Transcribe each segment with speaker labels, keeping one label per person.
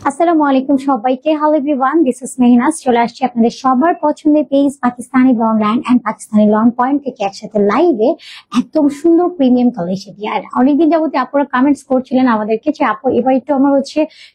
Speaker 1: আসসালামু আলাইকুম সবাইকে। Hello everyone, this is Mehnaz. চলে আসছি আপনাদের সবার পছন্দের page Pakistani lawn land and Pakistani lawn point থেকে একসাথে লাইভে একদম সুন্দর প্রিমিয়াম কালেকশন দিয়ে। আর অনেকদিন যাবত আপনারা কমেন্টস করছিলেন আমাদেরকে যে আপু এবার একটু আমার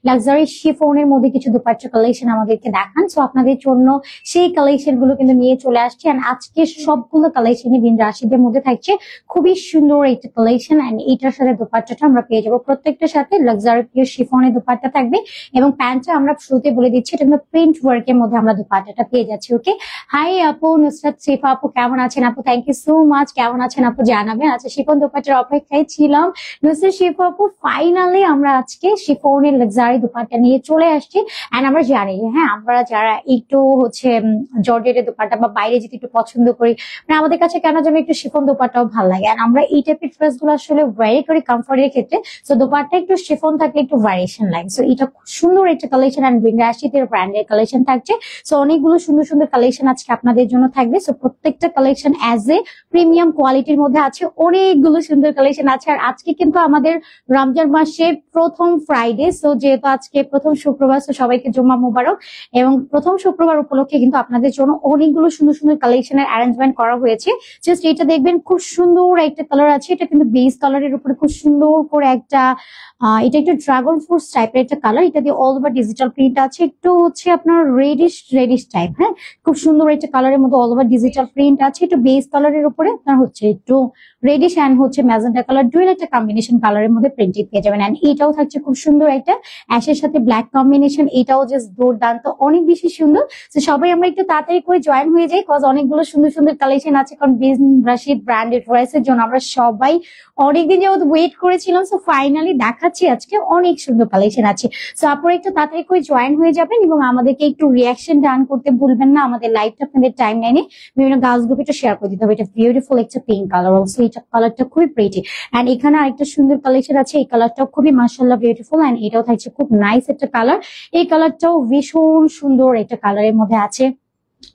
Speaker 1: লাক্সারি শিফনের মধ্যে কিছু দুপাট্টা কালেকশন আমাদেরকে দেখান। সো আপনাদের জন্য সেই কালেকশন গুলো কিন্তু নিয়ে চলে আসছি। আর আজকে সবগুলো কালেকশনই বিন রাশিদের মধ্যে থাকছে খুবই সুন্দর একটা কালেকশন। এন্ড এইটার সাথে দুপাট্টাটা আমরা পেয়ে যাবো প্রত্যেকটার সাথে লাক্সারি পিওর শিফনের দুপাট্টা থাকবে এবং প্যান্টটা আমরা শুরুতে বলে দিচ্ছি এটা কিন্তু প্রিন্ট ওয়ার্কের মধ্যে আমরা দুপাট্টাটা পেয়ে যাচ্ছি। ওকে, হাই আপু, নুসরাত শিফা আপু কেমন আছেন আপু? Thank you so much. কেমন আছেন আপু জানাবেন। আচ্ছা, শিফন দুপাট্টার অপেক্ষায় ছিলাম। নুসরাত শিফা আপু, ফাইনালি আমরা আজকে শিফনের লাক্সারি দুপাট্টা নিয়ে চলে আসছি। এন্ড আমরা জানি হ্যাঁ, আমরা যারা একটু জর্জেটের দুপাট্টা বা বাইরে যেতে একটু পছন্দ করি, মানে আমাদের কাছে কেন যেন একটু শিফন দুপাট্টাও ভালো লাগে। আর আমরা এই টাইপের ড্রেস গুলো আসলে ওয়ারি করি কমফোর্টের ক্ষেত্রে। সো দুপাট্টা একটু শিফন থাকলে একটু ভ্যারিয়েশন লাগে। সো এটা সুন্দর একটা কালেকশন এন্ড বিন্দাশিতের ব্র্যান্ডের কালেকশন থাকছে। সো অনেকগুলো সুন্দর সুন্দর কালেকশন আজকে আপনাদের জন্য থাকবে। সো প্রত্যেকটা কালেকশন অ্যাজ এ প্রিমিয়াম কোয়ালিটির মধ্যে আছে, অনেকগুলো সুন্দর কালেকশন আছে। আর আজকে কিন্তু আমাদের রমজান মাসে প্রথম ফ্রাইডে, সো যেহেতু আজকে প্রথম শুক্রবার, সো সবাইকে জুম্মা মুবারক। এবং প্রথম শুক্রবার উপলক্ষে কিন্তু আপনাদের জন্য অনেকগুলো সুন্দর সুন্দর কালেকশনের অ্যারেঞ্জমেন্ট করা হয়েছে। জাস্ট এটা দেখবেন, খুব সুন্দর একটা কালার আছে। এটা কিন্তু বেস কালারের উপরে খুব সুন্দর করে একটা এটা একটা ড্রাগন ফ্রুটস টাইপের একটা কালার। এটা দিয়ে অল ওভার ডিজিটাল প্রিন্ট আছে, একটু আপনার রেডিশ টাইপ। হ্যাঁ, খুব সুন্দর একটা কালারের মধ্যে অল ওভার ডিজিটাল প্রিন্ট আছে। একটু বেস কালারের উপরে আপনার একটু reddish and magenta colour, dual একটা কম্বিনেশন কালারের মধ্যে প্রিন্টিং পেয়ে যাবেন। এন্ড এটাও থাকছে খুব সুন্দর একটা অ্যাশের সাথে ব্ল্যাক কম্বিনেশন। এটাও জাস্ট দুর্দান্ত, অনেক বেশি সুন্দর। তো সবাই আমরা একটু তাড়াতাড়ি করে জয়েন হয়ে যাই, কজ অনেকগুলো সুন্দর সুন্দর কালেকশন আছে। কারণ বিন রাশিদ ব্র্যান্ডেড ড্রেসের জন্য আমরা সবাই অনেকদিন যাবত ওয়েট করেছিলাম। সো ফাইনালি দেখাচ্ছি আজকে অনেক সুন্দর কালেকশন আছে। সো আপনারা একটু তাড়াতাড়ি করে জয়েন হয়ে যাবেন এবং আমাদেরকে একটু রিয়াকশন ডান করতে ভুলবেন না। আমাদের লাইভটা আপনাদের টাইম লাইনে বিভিন্ন গার্লস গ্রুপে একটু শেয়ার করে দিতে হবে। এটা বিউটিফুল একটা পিঙ্ক কালার, অলসো এটা কালারটা খুবই প্রিটি। এন্ড এখানে আরেকটা সুন্দর কালেকশন আছে, এই কালারটাও খুবই মাশাআল্লাহ বিউটিফুল। এন্ড এটাও থাকছে খুব নাইস একটা কালার। এই কালারটাও ভীষণ সুন্দর একটা কালারের মধ্যে আছে।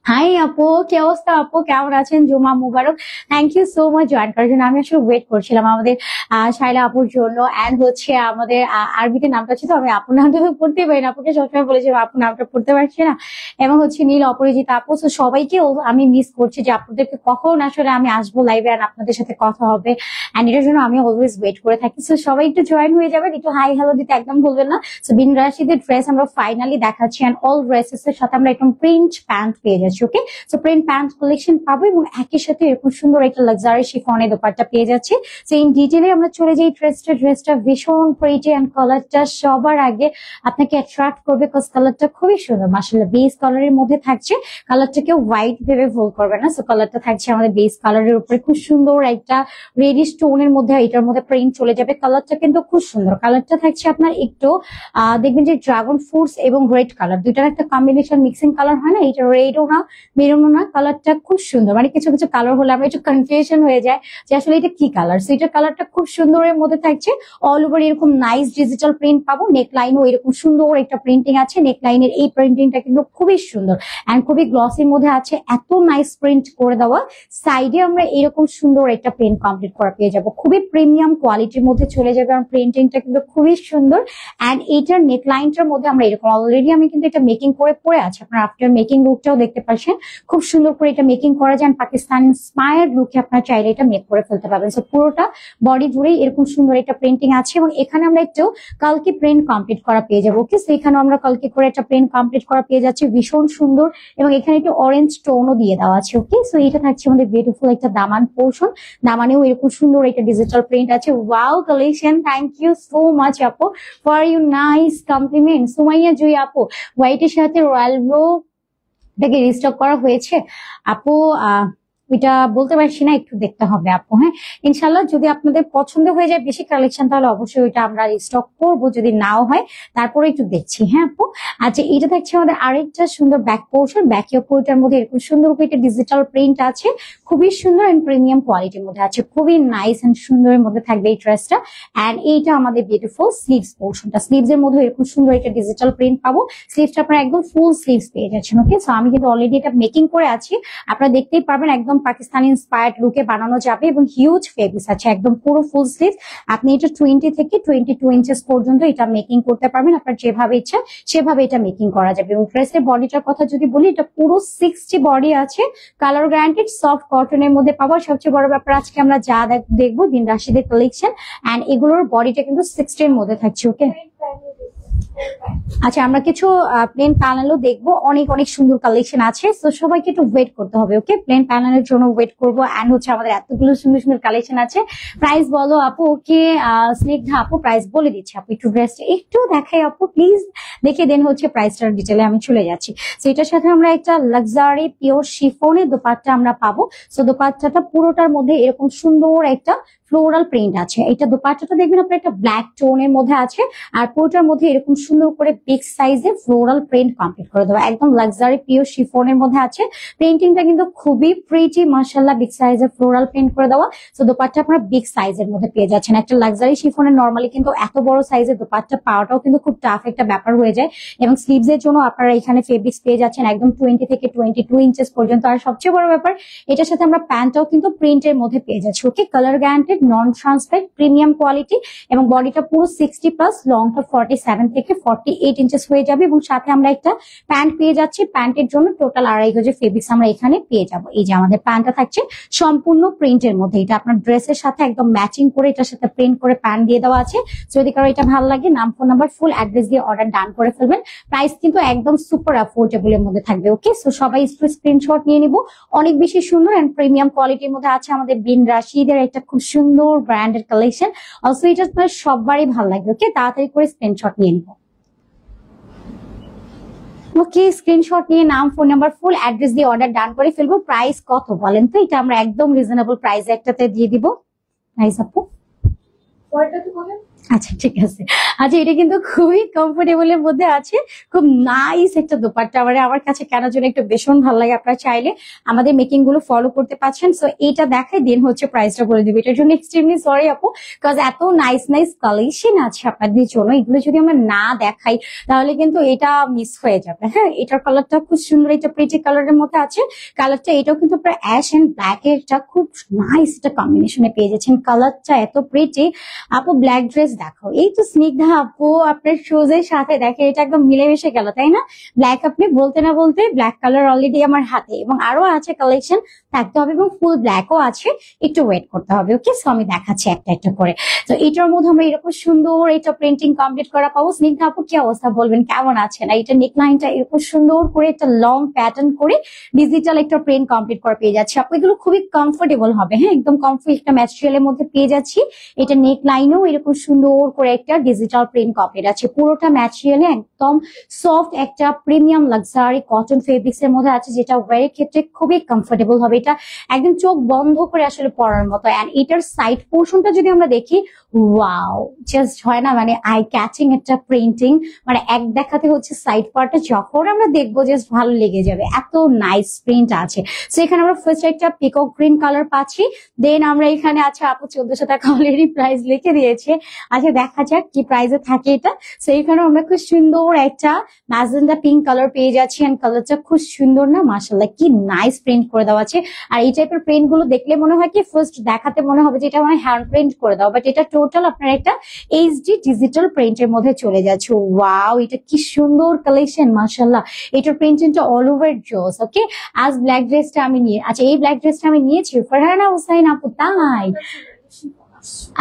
Speaker 1: হাই আপু, কি অবস্থা আপু, কেমন আছেন? জুমা মুবারক। Thank you so much join করার জন্য। আমি আসলে ওয়েট করছিলাম আমাদের শাইলা আপুর জন্য। এন্ড আমাদের আরবিতে নামটা ছিল, আমি আপুর নামটা পড়তে পারি না। আপুকে সবসময় বলেছি আপুর নামটা পড়তে পারছি না। এবং নীল অপরাজিত আপু। তো সবাইকে আমি মিস করছি যে আপুদেরকে কখন আসলে আমি আসবো লাইভে আর আপনাদের সাথে কথা হবে। এন্ড এটার জন্য আমি অলওয়েজ ওয়েট করে থাকি। সো সবাই একটু জয়েন হয়ে যাবেন, একটু হাই হ্যালো দিতে একদম ভুলবেন না। সো বিন রাশিদের ড্রেস আমরা ফাইনালি দেখাচ্ছি। এন্ড অল ড্রেসেস এর সাথে আমরা একদম প্রিন্ট প্যান্ট পেয়ে যাচ্ছি। ওকে, সো প্রিন্ট প্যান্ট কালেকশন পাবো এবং একই সাথে এরকম সুন্দর একটা লাক্সারি শিফনের দোপাট্টা পেয়ে যাচ্ছে। সো ইন ডিটেইলে আমরা চলে যাই। ড্রেসটা ভীষণ প্রিটি এন্ড কালারটা সবার আগে আপনাকে অ্যাট্রাক্ট করবে, কজ কালারটা খুবই সুন্দর মাশাআল্লাহ। বেস কালারের মধ্যে থাকছে, কালারটাকে হোয়াইট ভেবে ভুল করবে না। সো কালারটা থাকছে আমাদের বেস কালারের উপরে খুব সুন্দর একটা রেডিশ টোনের মধ্যে, এটার মধ্যে প্রিন্ট চলে যাবে। কালারটা কিন্তু খুব সুন্দর। কালারটা থাকছে আপনার একটু দেখবেন যে ড্রাগন ফ্রুটস এবং রেড কালার, দুইটার একটা কম্বিনেশন মিক্সিং কালার হয় না, এটা রেডও না মেরুনও না। কালারটা খুব সুন্দর। মানে কিছু কিছু কালার হলে আমরা একটু কনফিউশন হয়ে যায় যে আসলে এটা কি কালার। সো এটার কালারটা খুব সুন্দরের মধ্যে থাকছে। অল ওভার এরকম নাইস ডিজিটাল প্রিন্ট পাবো। নেক লাইনও এরকম সুন্দর একটা প্রিন্টিং আছে। নেক লাইনের এই প্রিন্টিংটা কিন্তু খুবই সুন্দর এন্ড খুবই গ্লসির মধ্যে আছে, এত নাইস প্রিন্ট করে দেওয়া। সাইডে আমরা এরকম সুন্দর একটা প্রিন্ট কমপ্লিট করা পেয়ে যাবো, খুবই প্রিমিয়াম কোয়ালিটির মধ্যে চলে যাবে। আর প্রিন্টিংটা কিন্তু খুবই সুন্দর। এন্ড এইটার নেক লাইনটার মধ্যে আমরা এরকম অলরেডি আমি কিন্তু এটা মেকিং করে পরে আছে, আপনার আফটার মেকিং লুকটাও দেখতে পাচ্ছেন। খুব সুন্দর করে এটা মেকিং করা যায়। পাকিস্তান ইন্সপায়ার্ড লুকে আপনার চাইলে এটা মেক করে ফেলতে পারবেন। সো পুরোটা বডি জুড়েই এরকম সুন্দর একটা প্রিন্টিং আছে এবং এখানে আমরা একটু কালকে প্রিন্ট কমপ্লিট করা পেয়ে যাবো। ওকে, সো এখানে আমরা কালকে করে একটা প্রিন্ট কমপ্লিট করা পেয়ে যাচ্ছি, ভীষণ সুন্দর। এবং এখানে একটু অরেঞ্জ টোনও দিয়ে দেওয়া আছে। ওকে, সো এটা থাকছে আমাদের বিউটিফুল একটা দামান পোর্শন। দামানেও এরকম সুন্দর একটা ডিজিটাল প্রিন্ট আছে। Wow collection, thank you so much আপু for you nice compliment. Sumaiya Jui আপু, হোয়াইটের সাথে রয়্যাল ব্লু এটাকে রিস্টক করা হয়েছে আপু। ওইটা বলতে পারছি না, একটু দেখতে হবে আপু। হ্যাঁ, ইনশাল্লাহ যদি আপনাদের পছন্দ হয়ে যায় বেশি কালেকশন, তাহলে অবশ্যই ওইটা আমরা রিস্টক করবো। যদি নাও হয় তারপরে একটু দেখছি। হ্যাঁ আপু, আচ্ছা এটা থাকছে আমাদের আরেকটা সুন্দর ব্যাক পোর্শন। ব্যাক পোর্টার মধ্যে এরকম সুন্দর করে একটা ডিজিটাল প্রিন্ট আছে, খুবই সুন্দর এন্ড প্রিমিয়াম কোয়ালিটির মধ্যে আছে, খুবই নাইস এন্ড সুন্দরের মধ্যে থাকবে এই ড্রেসটা। এন্ড এইটা আমাদের বিউটিফুল স্লিভস পোর্শনটা, স্লিভস এর মধ্যে এরকম সুন্দর একটা ডিজিটাল প্রিন্ট পাবো। স্লিভসটা আপনারা একদম ফুল স্লিভস পেয়ে যাচ্ছেন। ওকে, সো আমি কিন্তু অলরেডি এটা মেকিং করে আছি, আপনারা দেখতেই পারবেন একদম পাকিস্তানি ইন্সপায়ার্ড লুকে বানানো যাবে এবং হিউজ ফেব্রিক্স আছে, একদম পুরো ফুল স্লিভ। আপনি এটা 20 থেকে 22 ইঞ্চেস পর্যন্ত এটা মেকিং করতে পারবেন, আপনার যেভাবে ইচ্ছা সেভাবে এটা মেকিং করা যাবে। এবং ড্রেসের বডিটার কথা যদি বলি, এটা পুরো 60 বডি আছে, কালার গ্যারান্টেড, সফট কটনের মধ্যে পাবো। সবচেয়ে বড় ব্যাপার আজকে আমরা যা দেখবো বিন রাশিদের কালেকশন, এন্ড এগুলোর বডিটা কিন্তু 60 এর মধ্যে থাকছে। ওকে, আচ্ছা আমরা কিছু প্লেন প্যানেলও দেখবো, অনেক অনেক সুন্দর কালেকশন আছে, তো সবাইকে একটু ওয়েট করতে হবে। ওকে, প্লেন প্যানেলের জন্য ওয়েট করবো। এন্ড হচ্ছে আমাদের এতগুলো সুন্দর সুন্দর কালেকশন আছে। প্রাইস বলো আপু। ওকে স্নিগ্ধা আপু প্রাইস বলে দিচ্ছি, আপু একটু ড্রেসটা একটু দেখাই আপু প্লিজ, দেখে দেন হচ্ছে প্রাইসটার ডিটেলে আমি চলে যাচ্ছি। তো এটার সাথে আমরা একটা লাক্সারি পিওর শিফনের দোপাট্টা আমরা পাবো। তো দোপাট্টাটা পুরোটার মধ্যে এরকম সুন্দর একটা ফ্লোরাল প্রিন্ট আছে। এটা দোপাট্টাটা দেখবেন আপনার একটা ব্ল্যাক টোনের মধ্যে আছে, আর পুরোটার মধ্যে এরকম সুন্দর করে বিগ সাইজের ফ্লোরাল প্রিন্ট কমপ্লিট করে দেওয়া, একদম লাক্সারি পিওর শিফনের মধ্যে আছে। প্রিন্টিংটা কিন্তু খুবই প্রিটি মাশাআল্লাহ, বিগ সাইজের ফ্লোরাল প্রিন্ট করে দেওয়া। তো দোপাট্টা আপনারা বিগ সাইজের মধ্যে পেয়ে যাচ্ছেন। একটা লাক্সারি শিফনের নর্মালি কিন্তু এত বড় সাইজের দোপাট্টা পাওয়াটাও কিন্তু খুব টাফ একটা ব্যাপার হয়ে যায়। এবং স্লিভস এর জন্য আপনারা এখানে ফেব্রিক্স পেয়ে যাচ্ছেন একদম 20 থেকে 22 ইঞ্চেস পর্যন্ত। আর সবচেয়ে বড় ব্যাপার, এটার সাথে আমরা প্যান্টটাও কিন্তু প্রিন্টের মধ্যে পেয়ে যাচ্ছি। Okay, colour guaranteed, non transparent, premium quality, এবং বডিটা পুরো 60 প্লাস, লংটা 47 থেকে 48 ইঞ্চেস হয়ে যাবে। এবং সাথে আমরা একটা প্যান্ট পেয়ে যাচ্ছি, প্যান্টের জন্য টোটাল 2.5 গজের ফেব্রিক্স আমরা এখানে পেয়ে যাবো। এই যে আমাদের প্যান্টটা থাকছে সম্পূর্ণ প্রিন্টের মধ্যে, এটা আপনার ড্রেসের সাথে একদম ম্যাচিং করে এটার সাথে প্রিন্ট করে প্যান্ট দিয়ে দেওয়া আছে। যদি কারো এটা ভালো লাগে, নাম, ফোন নাম্বার, ফুল অ্যাড্রেস দিয়ে অর্ডার ডান করে ফেলবেন। প্রাইস কিন্তু একদম সুপার অ্যাফোর্ডেবল এর মধ্যে থাকবে। ওকে, সো সবাই স্ক্রিনশট নিয়ে নিব। অনেক বেশি সুন্দর এন্ড প্রিমিয়াম কোয়ালিটির মধ্যে আছে আমাদের বিন রাশিদের একটা খুব সুন্দর ব্র্যান্ডের কালেকশন। অলসো এটা আপনার সবারই ভালো লাগবে। ওকে, তাড়াতাড়ি করে স্ক্রিনশট নিয়ে নিব। ওকে, স্ক্রিনশট নিয়ে নাম, ফোন নাম্বার, ফুল অ্যাড্রেস দিয়ে অর্ডার ডান করে ফেলবো। প্রাইস কত বলেন তো? এটা আমরা একদম রিজনেবল প্রাইসে একটাতে দিয়ে দিব। প্রাইস আপু আচ্ছা ঠিক আছে। আচ্ছা এটা কিন্তু খুবই কমফোর্টেবল এর মধ্যে আছে, খুব নাইস একটা দোপাট্টা। আমার কাছে কেন যেন একটু ভীষণ ভালো লাগে। আপনারা চাইলে আমাদের মেকিং গুলো ফলো করতে পারছেন। সো এইটা দেখাই দেন হচ্ছে প্রাইসটা বলে দিবে। এটার জন্য এক্সট্রিমলি সরি আপু, বিকজ এত নাইস নাইস কালেকশন আছে আপনাদের জন্য, এগুলো যদি আমরা না দেখাই তাহলে কিন্তু এটা মিস হয়ে যাবে। হ্যাঁ, এটার কালারটা খুব সুন্দর, এটা প্রিটি কালারের মধ্যে আছে। কালারটা এটাও কিন্তু আপনার অ্যাশ এন্ড ব্ল্যাক এর একটা খুব নাইস একটা কম্বিনেশনে পেয়ে যাচ্ছেন। কালারটা এত প্রিটি। আপু ব্ল্যাক ড্রেস দেখো, এই তো স্নিগ্ধা আপু আপনার শুজ এর সাথে দেখে এটা একদম মিলেমিশে গেল, তাই না? ব্ল্যাক আপনি বলতে না বলতে ব্ল্যাক কালার অলরেডি আমার হাতে, এবং আরো আছে কালেকশন থাকতে হবে, এবং ফুল ব্ল্যাকও আছে, একটু ওয়েট করতে হবে। ওকে, সো আমি দেখাচ্ছি একটা একটা করে। তো এটার মধ্যে আমরা এরকম সুন্দর এটা প্রিন্টিং কমপ্লিট করা পাবো। স্নিগ্ধা আপু কি অবস্থা বলবেন, কেমন আছেন? এটা নেকলাইনটা এরকম সুন্দর করে একটা লং প্যাটার্ন করে ডিজিটাল একটা প্রিন্ট কমপ্লিট করা পেয়ে যাচ্ছে। আপু এগুলো খুবই কমফোর্টেবল হবে। হ্যাঁ, একদম কমফোর্ট একটা ম্যাটেরিয়ালের মধ্যে পেয়ে যাচ্ছি। এটা নেক লাইনেও এরকম সুন্দর করে একটা ডিজিটাল প্রিন্ট কমপ্লিট আছে। পুরোটা ম্যাটেরিয়ালে একদম সফট একটা প্রিমিয়াম লাক্সারি কটন ফেব্রিক্স এর মধ্যে আছে, যেটা ওয়ারের ক্ষেত্রে খুবই কমফোর্টেবল হবে। এটা একদম চোখ বন্ধ করে আসলে পরার মতো। এন্ড এটার সাইড পোর্শনটা যদি আমরা দেখি, ওয়াও, জাস্ট হয় না মানে আই ক্যাচিং একটা প্রিন্টিং, মানে এক দেখাতে হচ্ছে সাইড পার্টটা যখন আমরা দেখবো জাস্ট ভালো লেগে যাবে, এত নাইস প্রিন্ট আছে। সো এখানে আমরা ফার্স্ট একটা পিকক গ্রিন কালার পাচ্ছি, দেন আমরা এখানে আছে আপু 1400 টাকা অলরেডি প্রাইস লিখে দিয়েছে। আচ্ছা দেখা যাক কি প্রাইসে থাকে এটা। সো এখানে আমরা খুব সুন্দর একটা ম্যাজেন্ডা পিঙ্ক কালার পেয়ে যাচ্ছি, এন্ড কালারটা খুব সুন্দর না মাশাআল্লাহ, কি নাইস প্রিন্ট করে দেওয়া আছে। আর এই টাইপের প্রিন্ট গুলো দেখলে মনে হয় কি ফার্স্ট দেখাতে মনে হবে যে এটা মানে হ্যান্ড প্রিন্ট করে দাও, বাট এটা টোটাল আপনার একটা এইচডি ডিজিটাল প্রিন্টের মধ্যে চলে যাচ্ছে। ওয়াও, এটা কি সুন্দর কালেকশন মাশাআল্লাহ। এটার প্রিন্টিংটা অল ওভার জোস। ওকে, আজ ব্ল্যাক ড্রেসটা আমি নিয়ে, আচ্ছা এই ব্ল্যাক ড্রেসটা আমি নিয়েছি ফারহানা হুসাইন আপু, তাই?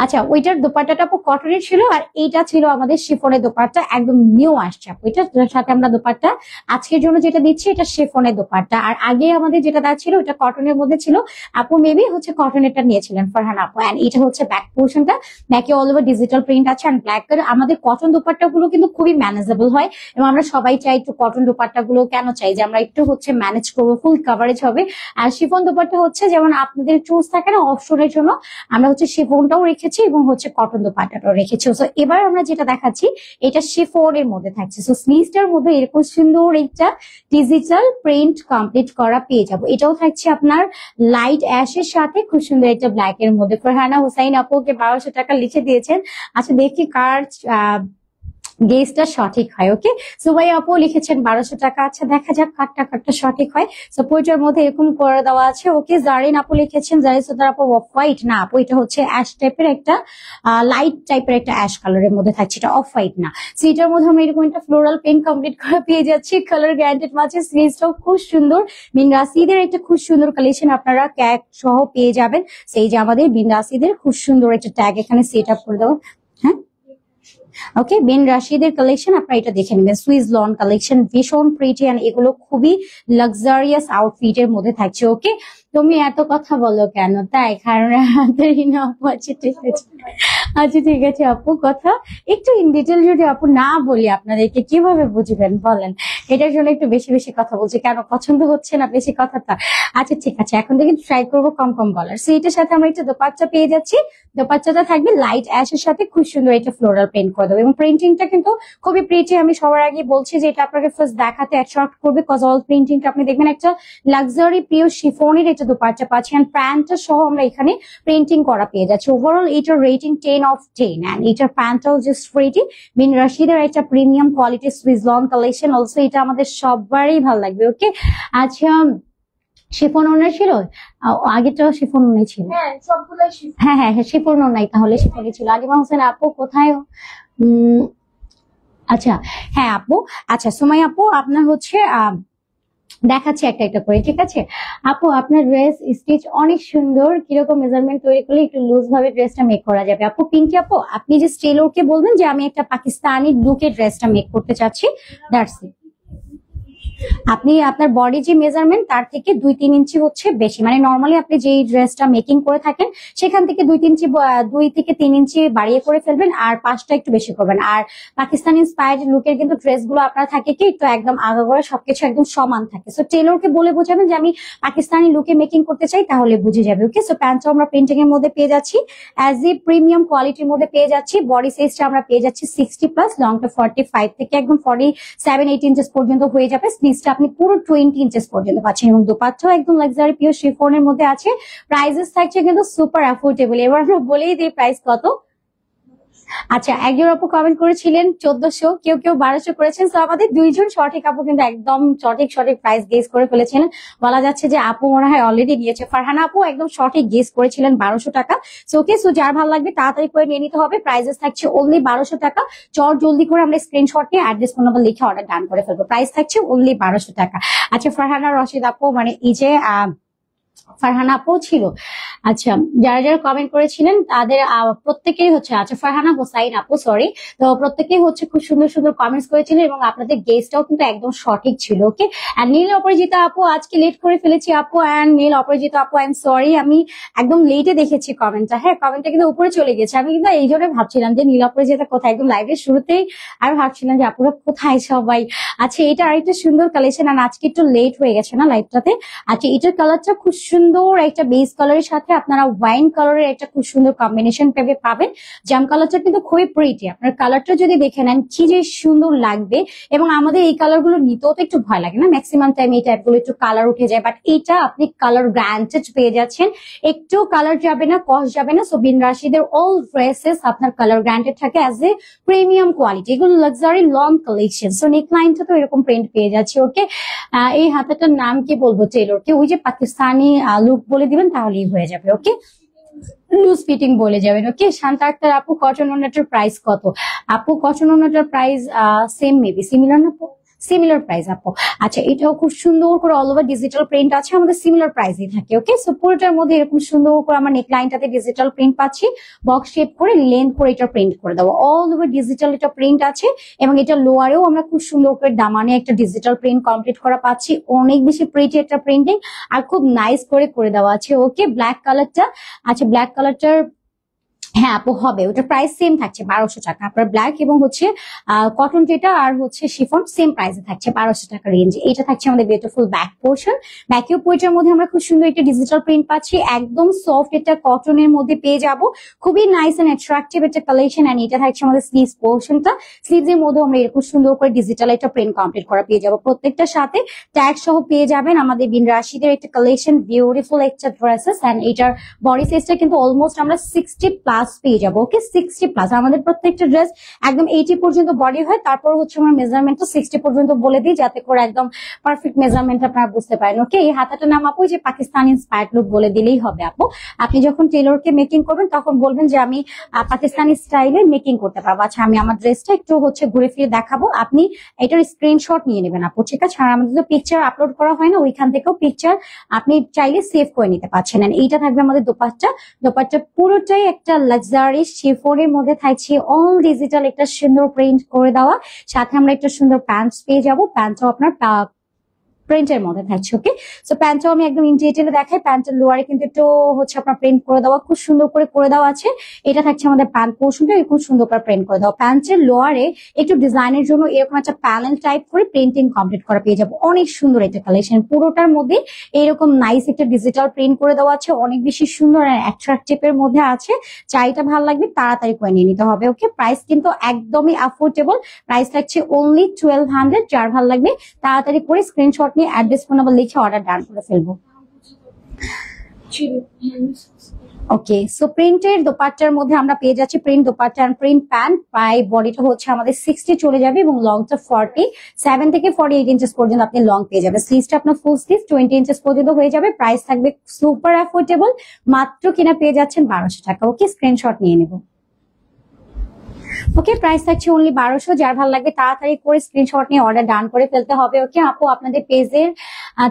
Speaker 1: আচ্ছা ওইটার দোপাট্টাটা আপু কটনের ছিল, আর এইটা ছিল আমাদের শিফনের দোপাট্টা, একদম নিউ আসছে আপু। এটার সাথে আমরা দোপাট্টা আজকের জন্য যেটা দিচ্ছি এটা শিফনের দোপাট্টা, আর আগে আমাদের যেটা দেওয়া ছিল ওটা কটনের মধ্যে ছিল। আপু মেবি হচ্ছে কটনেরটা নিয়েছিলেন ফারহান আপু। এন্ড এটা হচ্ছে ব্যাক পোর্শনটা, ব্যাকে অল ওভার ডিজিটাল প্রিন্ট আছে। এন্ড ব্ল্যাক কালার আমাদের কটন দোপাট্টা গুলো কিন্তু খুবই ম্যানেজেবল হয়, এবং আমরা সবাই চাই একটু কটন দোপাট্টা গুলো, কেন চাই যে আমরা একটু হচ্ছে ম্যানেজ করবো, ফুল কভারেজ হবে। আর শিফন দোপাট্টা হচ্ছে যেমন আপনাদের চুজ থাকে না অপশনের জন্য, আমরা হচ্ছে শিফনটাও রেখেছি এবং হচ্ছে কটন দোপাট্টাটাও রেখেছি। সো এবার আমরা যেটা দেখাচ্ছি এটা শিফনের মধ্যে থাকছে। সো স্লিভসটার মধ্যে এরকম সুন্দর একটা ডিজিটাল প্রিন্ট কমপ্লিট করা পেয়ে যাবো। এটাও থাকছে আপনার লাইট অ্যাশের সাথে খুব সুন্দর একটা ব্ল্যাক এর মধ্যে। ফারহানা হুসাইন আপুকে 1200 টাকা লিখে দিয়েছেন। আচ্ছা দেখি কার গেজটা সঠিক হয়। ওকে, সো ভাই আপু লিখেছেন 1200 টাকা। আচ্ছা দেখা যাক কাটটা সঠিক হয়। সো পোয়েটার মধ্যে এরকম করে দেওয়া আছে। ওকে, জারিন আপু লিখেছেন, জারিন সুতার আপু অফ হোয়াইট না আপু, এটা হচ্ছে অ্যাশ টাইপের একটা লাইট টাইপের একটা অ্যাশ কালারের মধ্যে থাকছে, এটা অফ হোয়াইট না। সো এটার মধ্যে আমরা এরকম একটা ফ্লোরাল পেন কমপ্লিট করে পেয়ে যাচ্ছি, কালার গ্যারান্টেড মাঝে স্লিভসটাও খুব সুন্দর। বিনরাসিদের একটা খুব সুন্দর কালেকশন আপনারা ক্যাক সহ পেয়ে যাবেন। সেই যে আমাদের বিনরাসিদের খুব সুন্দর একটা ট্যাগ এখানে সেট আপ করে দেবো। হ্যাঁ ওকে, বিন রাশিদের কালেকশন আপনারা এটা দেখে নেবেন, সুইস লন কালেকশন, ভীষণ প্রিটি এন্ড এগুলো খুবই লাক্সারিয়াস আউটফিটের মধ্যে থাকছে। ওকে, তুমি এত কথা বলো কেন? তাই কারণ আপু আছে, ঠিক আছে আচ্ছা ঠিক আছে আপু, কথা একটু ইন ডিটেল যদি আপু না বলি আপনাদেরকে কিভাবে বুঝবেন বলেন? এটার জন্য একটু বেশি বেশি কথা বলছি, কেন পছন্দ হচ্ছে না বেশি কথাটা? আচ্ছা ঠিক আছে, এখন থেকে ট্রাই করবো কম কম বলার। সো এটার সাথে আমরা একটা দোপাট্টা পেয়ে যাচ্ছি, দোপাট্টাটা থাকবে লাইট অ্যাশের সাথে খুব সুন্দর একটা ফ্লোরাল পেন্ট করে দেবো, এবং প্রিন্টিংটা কিন্তু খুবই প্রিটি। আমি সবার আগে বলছি যে এটা আপনাকে ফার্স্ট দেখাতে অ্যাট্রাক্ট করবে, কজ অল প্রিন্টিংটা আপনি দেখবেন একটা লাক্সারি পিওর শিফনের একটা দোপাট্টা পাচ্ছেন, প্যান্টটা সহ আমরা এখানে প্রিন্টিং করা পেয়ে যাচ্ছি। ওভারঅল এটার রেটিং 10/10 এন্ড এটার প্যান্টটাও জাস্ট প্রিটি। বিন রাশিদের একটা premium quality Swiss loan collection, also এটা আমাদের সবারই ভালো লাগবে। ওকে, আচ্ছা শিফন ওনার ছিল, আগেটাও শিফন ওনাই ছিল, হ্যাঁ হ্যাঁ হ্যাঁ শিফন ওনাই, তাহলে শিফনই ছিল। আগিমা হোসেন আপু কোথায়? আচ্ছা হ্যাঁ আপু, আচ্ছা সুমাই আপু আপনার হচ্ছে দেখাচ্ছি একটা একটা করে, ঠিক আছে আপু? আপনার ড্রেস স্টিচ অনেক সুন্দর, কিরকম মেজারমেন্ট তৈরি করলে একটু লুজ ভাবে ড্রেসটা মেক করা যাবে? আপু পিঙ্কি আপু, আপনি যে টেলরকে বলবেন যে আমি একটা পাকিস্তানি লুকে ড্রেসটা মেক করতে চাচ্ছি, দ্যাটস ইট। আপনি আপনার বডি যে মেজারমেন্ট তার থেকে 2-3 ইঞ্চি হচ্ছে বেশি, মানে নর্মালি আপনি যেই ড্রেসটা মেকিং করে থাকেন সেখান থেকে 2 থেকে 3 ইঞ্চি বাড়িয়ে করে ফেলবেন, আর পাঁচটা একটু বেশি করবেন। আর পাকিস্তানি ইন্সপায়ার্ড লুকের কিন্তু ড্রেস গুলো আপনার থাকে কি একটু একদম আগাগোড়া সবকিছু একদম সমান থাকে। সো টেলরকে বলে বোঝাবেন যে আমি পাকিস্তানি লুকে মেকিং করতে চাই, তাহলে বুঝে যাবে। ওকে, সো প্যান্টটা আমরা প্রিন্টিং এর মধ্যে পেয়ে যাচ্ছি, অ্যাজ এ প্রিমিয়াম কোয়ালিটির মধ্যে পেয়ে যাচ্ছি। বডি সাইজটা আমরা পেয়ে যাচ্ছি 60+, লংটা 45 থেকে একদম 47-8 ইঞ্চেস পর্যন্ত হয়ে যাবে। স্লিভসটা আপনি পুরো 20 ইঞ্চেস পর্যন্ত পাচ্ছেন, এবং দোপাট্টাও একদম লাক্সারি পিওর শিফনের মধ্যে আছে। প্রাইসেস থাকছে কিন্তু সুপার অ্যাফোর্ডেবল। এবার আমরা বলেই দিই প্রাইস কত। আচ্ছা একজন আপু কমেন্ট করেছিলেন 1400, কেউ কেউ 1200 করেছেন। তো আমাদের দুইজন সঠিক আপু কিন্তু একদম সঠিক প্রাইস গেস করে ফেলেছেন। বলা যাচ্ছে যে আপু মনে হয় অলরেডি নিয়েছে। ফারহানা আপু একদম সঠিক গেস করেছিলেন 1200 টাকা। ওকে, সো যার ভালো লাগবে তাড়াতাড়ি করে নিয়ে নিতে হবে। প্রাইসেস থাকছে অনলি 1200 টাকা। চট জলদি করে আমরা স্ক্রিনশট নিয়ে অ্যাড্রেস ফোন নাম্বার লিখে অর্ডার ডান করে ফেলবো। প্রাইস থাকছে অনলি 1200 টাকা। আচ্ছা ফারহানা রশিদ আপু, মানে এই যে ফারহানা আপু ছিল, আচ্ছা যারা যারা কমেন্ট করেছিলেন তাদের প্রত্যেকেই হচ্ছে, আচ্ছা ফারহানা হোসাইন আপু সরি, তো প্রত্যেকেই হচ্ছে খুব সুন্দর সুন্দর কমেন্টস করেছিলেন, এবং আপনাদের গেস্টটাও কিন্তু একদম সঠিক ছিল। ওকে, আর নীল অপরাজিতা আপু আজকে লেট করে ফেলেছি আপু, অ্যান্ড নীল অপরাজিতা আপু আই এম সরি, আমি একদম লেটে দেখেছি কমেন্টটা। হ্যাঁ কমেন্টটা কিন্তু উপরে চলে গেছে, আমি কিন্তু এই জন্য ভাবছিলাম যে নীল অপরাজিতা কোথায়, একদম লাইভের শুরুতেই আমি ভাবছিলাম যে আপুরা কোথায় সবাই। আচ্ছা এটা আরেকটা সুন্দর কালেকশন, আর আজকে একটু লেট হয়ে গেছে না লাইভটাতে। আচ্ছা এটার কালারটা খুব সুন্দর একটা বেস কালারের সাথে আপনারা ওয়াইন কালারের একটা খুব সুন্দর কম্বিনেশন পাবেন। জাম কালারটা কিন্তু খুবই প্রিটি, আপনার কালারটা যদি দেখে নেন কি যে সুন্দর লাগবে। এবং আমাদের এই কালার গুলো নিতেও তো একটু ভয় লাগে না, ম্যাক্সিমাম টাইম এই টাইপ গুলো একটু কালার উঠে যায়, বাট এটা আপনি কালার গ্রান্টেড পেয়ে যাচ্ছেন, একটু কালার যাবে না, কস্ট যাবে না। সো বিন রাশিদের অল ড্রেসেস আপনার কালার গ্রান্টেড থাকে অ্যাজ এ প্রিমিয়াম কোয়ালিটি, এগুলো লাক্সারি লং কালেকশন। সো নেক লাইনটা তো এরকম প্রিন্ট পেয়ে যাচ্ছে। ওকে, এই হাতাটার নাম কি বলবো টেলরকে, ওই যে পাকিস্তানি লুক বলে দিবেন তাহলেই হয়ে যাবে। ওকে, লুজ ফিটিং বলে যাবেন। ওকে, শান্তা আক্তার আপু কটন ওনাটার প্রাইস কত? আপু কটন ওনাটার প্রাইস সেম মেবি সিমিলার না, সিমিলার প্রাইস আপু। আচ্ছা এটাও খুব সুন্দর করে অল ওভার ডিজিটাল প্রিন্ট আছে, আমাদের সিমিলার প্রাইসই থাকে। ওকে, সো পুরোটার মধ্যে এরকম সুন্দর করে আমার নেক লাইনটাতে ডিজিটাল প্রিন্ট পাচ্ছি, বক্স শেপ করে লেন্থ করে এটা প্রিন্ট করে দেবো, অল ওভার ডিজিটাল এটা প্রিন্ট আছে। এবং এটা লোয়ারেও আমরা খুব সুন্দর করে দামানে একটা ডিজিটাল প্রিন্ট কমপ্লিট করা পাচ্ছি, অনেক বেশি প্রিটি একটা প্রিন্টিং, আর খুব নাইস করে দেওয়া আছে। ওকে, ব্ল্যাক কালারটা, আচ্ছা ব্ল্যাক কালারটার হ্যাঁ আপু হবে, ওটার প্রাইস সেম থাকছে 1200 টাকা। আপনার ব্ল্যাক এবং হচ্ছে কটন যেটা আর হচ্ছে শিফন সেম প্রাইসে থাকছে 1200 টাকা রেঞ্জে। এটা থাকছে আমাদের বিউটিফুল ব্যাক পোর্শন। ব্যাকেও পোর্টের মধ্যে আমরা খুব সুন্দর একটা ডিজিটাল প্রিন্ট পাচ্ছি, একদম সফট এটা কটনের মধ্যে পেয়ে যাব, খুবই নাইস এন্ড অ্যাট্রাকটিভ একটা কালেকশন। এন্ড এটা থাকছে আমাদের স্লিভস পোর্শনটা, স্লিভস এর মধ্যে আমরা এরকম সুন্দর করে ডিজিটাল একটা প্রিন্ট কমপ্লিট করা পেয়ে যাবো, প্রত্যেকটার সাথে ট্যাগ সহ পেয়ে যাবেন। আমাদের বিন রাশিদের একটা কালেকশন, বিউটিফুল একটা ড্রেসেস। এন্ড এটার বডি সাইজটা কিন্তু অলমোস্ট আমরা 60+ প্লাস পেয়ে যাবো। ওকে 60 প্লাস। আমাদের প্রত্যেকটা ড্রেস একদম 80 পর্যন্ত বডি হয়, তারপর হচ্ছে আমরা মেজারমেন্টটা 60 পর্যন্ত বলে দিই, যাতে করে একদম পারফেক্ট মেজারমেন্ট আপনারা বুঝতে পারেন। ওকে, এই হাতাটা নাম আপু যে পাকিস্তানি ইন্সপায়ার্ড লুক বলে দিলেই হবে আপু। আপনি যখন টেলরকে মেকিং করবেন তখন বলবেন যে আমি পাকিস্তানি স্টাইলে মেকিং করতে পারবো। আচ্ছা, আমি আমার ড্রেসটা একটু হচ্ছে ঘুরে ফিরে দেখাবো, আপনি এটার স্ক্রিনশট নিয়ে নেবেন আপু, ঠিক আছে? আর আমাদের তো পিকচার আপলোড করা হয় না, ওইখান থেকেও পিকচার আপনি চাইলে সেভ করে নিতে পারছেন। এইটা থাকবে আমাদের দোপাট্টা। দোপাট্টা পুরোটাই একটা লাক্সারি শিফনের মধ্যে থাকছে অল ডিজিটাল একটা সুন্দর প্রিন্ট করে দেওয়া, সাথে আমরা একটা সুন্দর প্যান্টস পেয়ে যাবো। প্যান্টটাও আপনার প্রিন্টের মধ্যে থাকছে। ওকে, সো প্যান্টটাও আমি একদম ইন ডিটেইলে দেখাই। প্যান্টের লোয়ারে কিন্তু একটু হচ্ছে আপনার প্রিন্ট করে দেওয়া, খুব সুন্দর করে দেওয়া আছে। এটা থাকছে আমাদের প্যান্ট পোর্শনটা, খুব সুন্দর করে প্রিন্ট করে দেওয়া। প্যান্টের লোয়ারে একটু ডিজাইনের জন্য এরকম একটা প্যানেল টাইপ করে প্রিন্টিং কমপ্লিট করা পেয়ে যাবো। অনেক সুন্দর একটা কালেকশন, পুরোটার মধ্যে এরকম নাইস একটা ডিজিটাল প্রিন্ট করে দেওয়া আছে, অনেক বেশি সুন্দর আর অ্যাট্রাকটিভ এর মধ্যে আছে। চাইটা ভালো লাগবে তাড়াতাড়ি করে নিয়ে নিতে হবে। ওকে, প্রাইস কিন্তু একদমই অ্যাফোর্ডেবল, প্রাইস থাকছে অনলি 1200। যার ভালো লাগবে তাড়াতাড়ি করে স্ক্রিনশট নিয়ে অ্যাড্রেস ফোন নাম্বার লিখে অর্ডার ডান করে ফেলবো। ওকে, সো প্রিন্টের দোপাট্টার মধ্যে আমরা পেয়ে যাচ্ছি print dupatta and print pant. প্রায় বডিটা হচ্ছে আমাদের 60 চলে যাবে এবং লংটা 47 থেকে 48 ইঞ্চেস পর্যন্ত আপনি লং পেয়ে যাবেন। স্লিভসটা আপনার ফুল স্লিভ 20 ইঞ্চেস পর্যন্ত হয়ে যাবে। প্রাইস থাকবে সুপার অ্যাফোর্ডেবল, মাত্র কিনা পেয়ে যাচ্ছেন 1200 টাকা। ওকে, স্ক্রিনশট নিয়ে নেব। ওকে, প্রাইস থাকছে অনলি 1200। যার ভালো লাগবে তাড়াতাড়ি করে স্ক্রিনশট নিয়ে অর্ডার ডান করে ফেলতে হবে। ওকে আপু, আপনাদের পেজের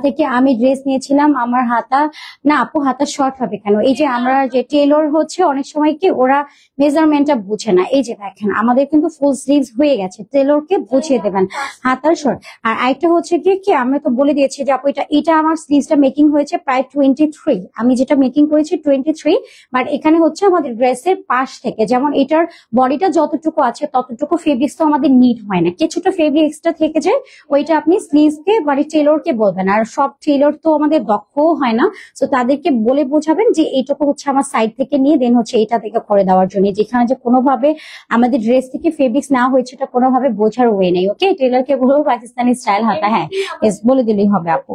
Speaker 1: থেকে আমি ড্রেস নিয়েছিলাম, আমার হাতা না আপু, হাতা শর্ট হবে কেন? এই যে আমরা যে টেলর হচ্ছে অনেক সময় কি ওরা মেজারমেন্টটা বুঝে না। এই যে দেখেন আমাদের কিন্তু ফুল স্লিভস হয়ে গেছে, টেলরকে বুঝিয়ে দেবেন হাতার শর্ট। আর আরেকটা হচ্ছে কি আমরা তো বলে দিয়েছি যে আপু এটা আমার স্লিভসটা মেকিং হয়েছে প্রায় 23, আমি যেটা মেকিং করেছি 23, বাট এখানে হচ্ছে আমাদের ড্রেসের পাশ থেকে, যেমন এটার বডিটা যতটুকু আছে ততটুকু ফেব্রিক্স তো আমাদের নিড হয় না, কিছুটা ফেব্রিক এক্সট্রা থেকে যায়, ওইটা আপনি স্লিভসকে মানে টেলরকে বলবেন। আর সব টেলর তো আমাদের দক্ষও হয় না, তো তাদেরকে বলে বোঝাবেন যে এইটুকু হচ্ছে আমার সাইড থেকে নিয়ে দেন হচ্ছে এটা থেকে করে দেওয়ার জন্য, যেখানে যে কোনোভাবে আমাদের ড্রেস থেকে ফেব্রিক্স না হয়েছে এটা কোনোভাবে বোঝার ওয়ে নেই। ওকে, টেলরকে বলবো পাকিস্তানি স্টাইল হাতা, হ্যাঁ বলে দিলেই হবে আপু।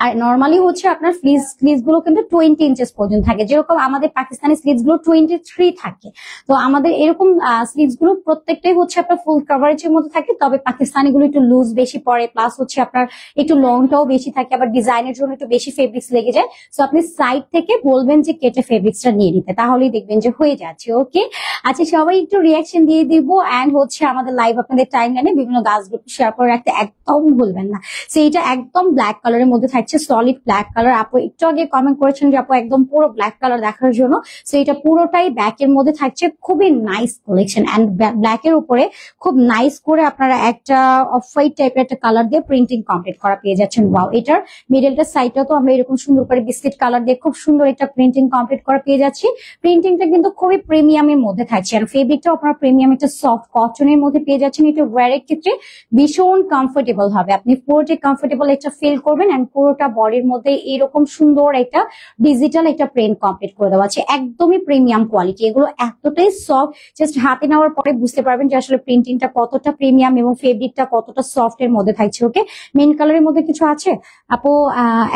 Speaker 1: আর নর্মালি হচ্ছে আপনার স্লিভস গুলো কিন্তু 20 ইঞ্চেস পর্যন্ত থাকে, যেরকম আমাদের পাকিস্তানি স্লিভস গুলো 23 থাকে। তো আমাদের এরকম স্লিভস গুলো প্রত্যেকটাই হচ্ছে আপনার ফুল কভারেজের মধ্যে থাকে, তবে পাকিস্তানি গুলো একটু লুজ বেশি পড়ে, প্লাস হচ্ছে আপনার একটু লংটাও বেশি থাকে, আবার ডিজাইনের জন্য একটু বেশি ফেব্রিক্স লেগে যায়। সো আপনি সাইড থেকে বলবেন যে কেটে ফেব্রিক্সটা নিয়ে নিতে, তাহলেই দেখবেন যে হয়ে যাচ্ছে। ওকে, আচ্ছা সবাই একটু রিয়াকশন দিয়ে দিব, এন্ড হচ্ছে আমাদের লাইভ আপনাদের টাইম লাইনে বিভিন্ন গাছগুলো শেয়ার করে রাখতে একদম ভুলবেন না। সো এটা একদম ব্ল্যাক কালারের মধ্যে থাকছে, সলিড ব্ল্যাক কালার। আপু একটু আগে কমেন্ট করেছেন যে আপু একদম পুরো ব্ল্যাক কালার দেখার জন্য, সো এটা পুরোটাই ব্ল্যাকের মধ্যে থাকছে, খুবই নাইস কালেকশন। এন্ড ব্ল্যাকের উপরে খুব নাইস করে আপনারা একটা অফ হোয়াইট টাইপের একটা কালার দিয়ে প্রিন্টিং কমপ্লিট করা পেয়ে যাচ্ছেন। ওয়াও, এটার মিডলটা সাইডটা তো আমরা এরকম সুন্দর করে বিস্কিট কালার দিয়ে খুব সুন্দর একটা প্রিন্টিং কমপ্লিট করা পেয়ে যাচ্ছি। প্রিন্টিংটা কিন্তু খুবই প্রিমিয়ামের মধ্যে থাকছে, আর ফেব্রিকটাও আপনারা প্রিমিয়াম একটা সফট কটনের মধ্যে পেয়ে যাচ্ছেন। এটা ওয়্যারের ক্ষেত্রে ভীষণ কমফোর্টেবল হবে, আপনি পুরোটাই কমফোর্টেবল একটা ফিল করবেন। এন্ড পুরোটা বডির মধ্যে এরকম সুন্দর একটা ডিজিটাল একটা প্রিন্ট কমপ্লিট করে দেওয়া আছে, একদমই প্রিমিয়াম কোয়ালিটি। এগুলো এতটাই সফট, জাস্ট হাতে নেওয়ার পরে বুঝতে পারবেন যে আসলে প্রিন্টিংটা কতটা প্রিমিয়াম এবং ফেব্রিকটা কতটা সফট এর মধ্যে থাকছে। ওকে, মেন কালারের মধ্যে কিছু আছে আপু?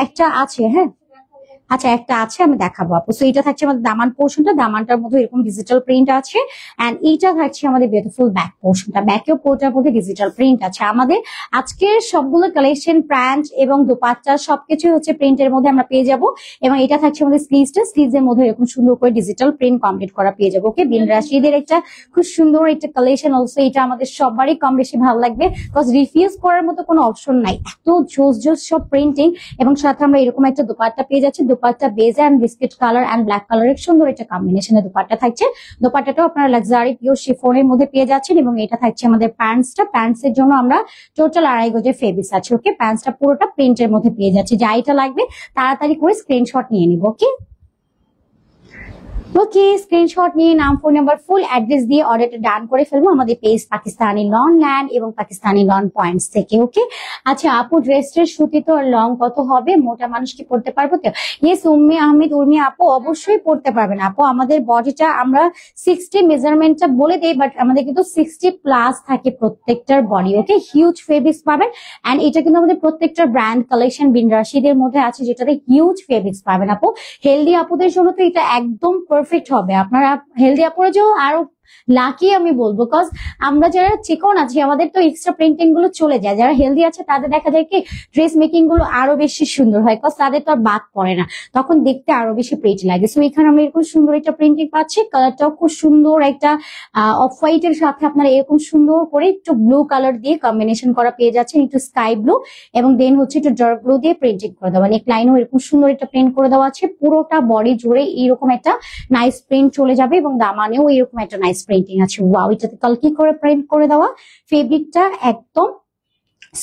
Speaker 1: একটা আছে, হ্যাঁ আচ্ছা একটা আছে, আমি দেখাবো আপু। সো এটা থাকছে আমাদের দামান পোর্শনটা, দামানটার মধ্যে এরকম ডিজিটাল প্রিন্ট আছে। এন্ড এইটা থাকছে আমাদের বিউটিফুল ব্যাক পোর্শনটা, ব্যাকেও পোর্টার মধ্যে ডিজিটাল প্রিন্ট আছে। আমাদের আজকের সবগুলো কালেকশন প্যান্ট এবং দোপাট্টা সবকিছু হচ্ছে প্রিন্টের মধ্যে আমরা পেয়ে যাবো। এবং এটা থাকছে আমাদের স্লিভসটা, স্লিভসের মধ্যে এরকম সুন্দর করে ডিজিটাল প্রিন্ট কমপ্লিট করা পেয়ে যাবো। ওকে, বিন রাশিদের একটা খুব সুন্দর একটা কালেকশন। অলসো এটা আমাদের সবারই কম বেশি ভালো লাগবে, বিকজ রিফিউজ করার মতো কোনো অপশন নাই, এত জোস জোস সব প্রিন্টিং। এবং সাথে আমরা এরকম একটা দোপাট্টা পেয়ে যাচ্ছি, dupatta beige and biscuit colour and black কালারের সুন্দর একটা কম্বিনেশনের দোপাট্টা থাকছে। দোপাট্টাটাও আপনারা লাক্সারি পিওর শিফনের মধ্যে পেয়ে যাচ্ছেন। এবং এটা থাকছে আমাদের প্যান্টসটা, প্যান্টস এর জন্য আমরা টোটাল 2.5 গজের ফেব্রিক্স আছে। ওকে, প্যান্টসটা পুরোটা প্রিন্টের মধ্যে পেয়ে যাচ্ছে। যা এটা লাগবে তাড়াতাড়ি করে স্ক্রিনশট নিয়ে নিব। ওকে, ওকে, স্ক্রিনশট নিয়ে নাম, ফোন নাম্বার, ফুল অ্যাড্রেস দিয়ে অর্ডারটা ডান করে ফেলবো আমাদের পেজ পাকিস্তানি লন ল্যান্ড এবং পাকিস্তানি লন পয়েন্টস থেকে। ওকে, আচ্ছা আপু ড্রেসটার সুতি তো লং কত হবে? মোটা মানুষ কি পড়তে পারবো তো? ইয়েস উম্মি আহমেদ উর্মি আপু অবশ্যই পড়তে পারবেন আপু। আমাদের বডিটা আমরা 60 মেজারমেন্টটা বলে দেই, বাট আমাদের কিন্তু 60 প্লাস থাকে প্রত্যেকটার বডি। ওকে, হিউজ ফেব্রিক্স পাবেন। এন্ড এটা কিন্তু আমাদের প্রত্যেকটা ব্র্যান্ড কালেকশন বিন রাশিদের মধ্যে আছে, যেটাতে হিউজ ফেব্রিক্স পাবেন আপু। হেলদি আপুদের জন্য তো এটা একদম পারফেক্ট হবে। আপনারা হেলদি আপুরা যে আরো লাকি আমি বলবো, কজ আমরা যারা চিকন আছি আমাদের তো এক্সট্রা প্রিন্টিং গুলো চলে যায়, যারা হেলদি আছে তাদের দেখা যায় কি ড্রেস মেকিং গুলো আরো বেশি সুন্দর হয়, কজ তাদের তো আর বাদ পড়ে না, তখন দেখতে আরো বেশি প্রিটি লাগে। সো এখানে আমরা এরকম সুন্দর একটা প্রিন্টিং পাচ্ছি, কালারটাও খুব সুন্দর একটা অফ হোয়াইট এর সাথে আপনারা এরকম সুন্দর করে একটু ব্লু কালার দিয়ে কম্বিনেশন করা পেয়ে যাচ্ছেন, একটু স্কাই ব্লু এবং দেন হচ্ছে একটু ডার্ক ব্লু দিয়ে প্রিন্টিং করে দেওয়া, নেক লাইনও এরকম সুন্দর একটা প্রিন্ট করে দেওয়া আছে, পুরোটা বডি জুড়ে এইরকম একটা নাইস প্রিন্ট চলে যাবে এবং দামানেও এরকম একটা নাইস প্রিন্টিং আছে। ওয়াও, এটাতে কালকি করে প্রিন্ট করে দেওয়া, ফেব্রিকটা একদম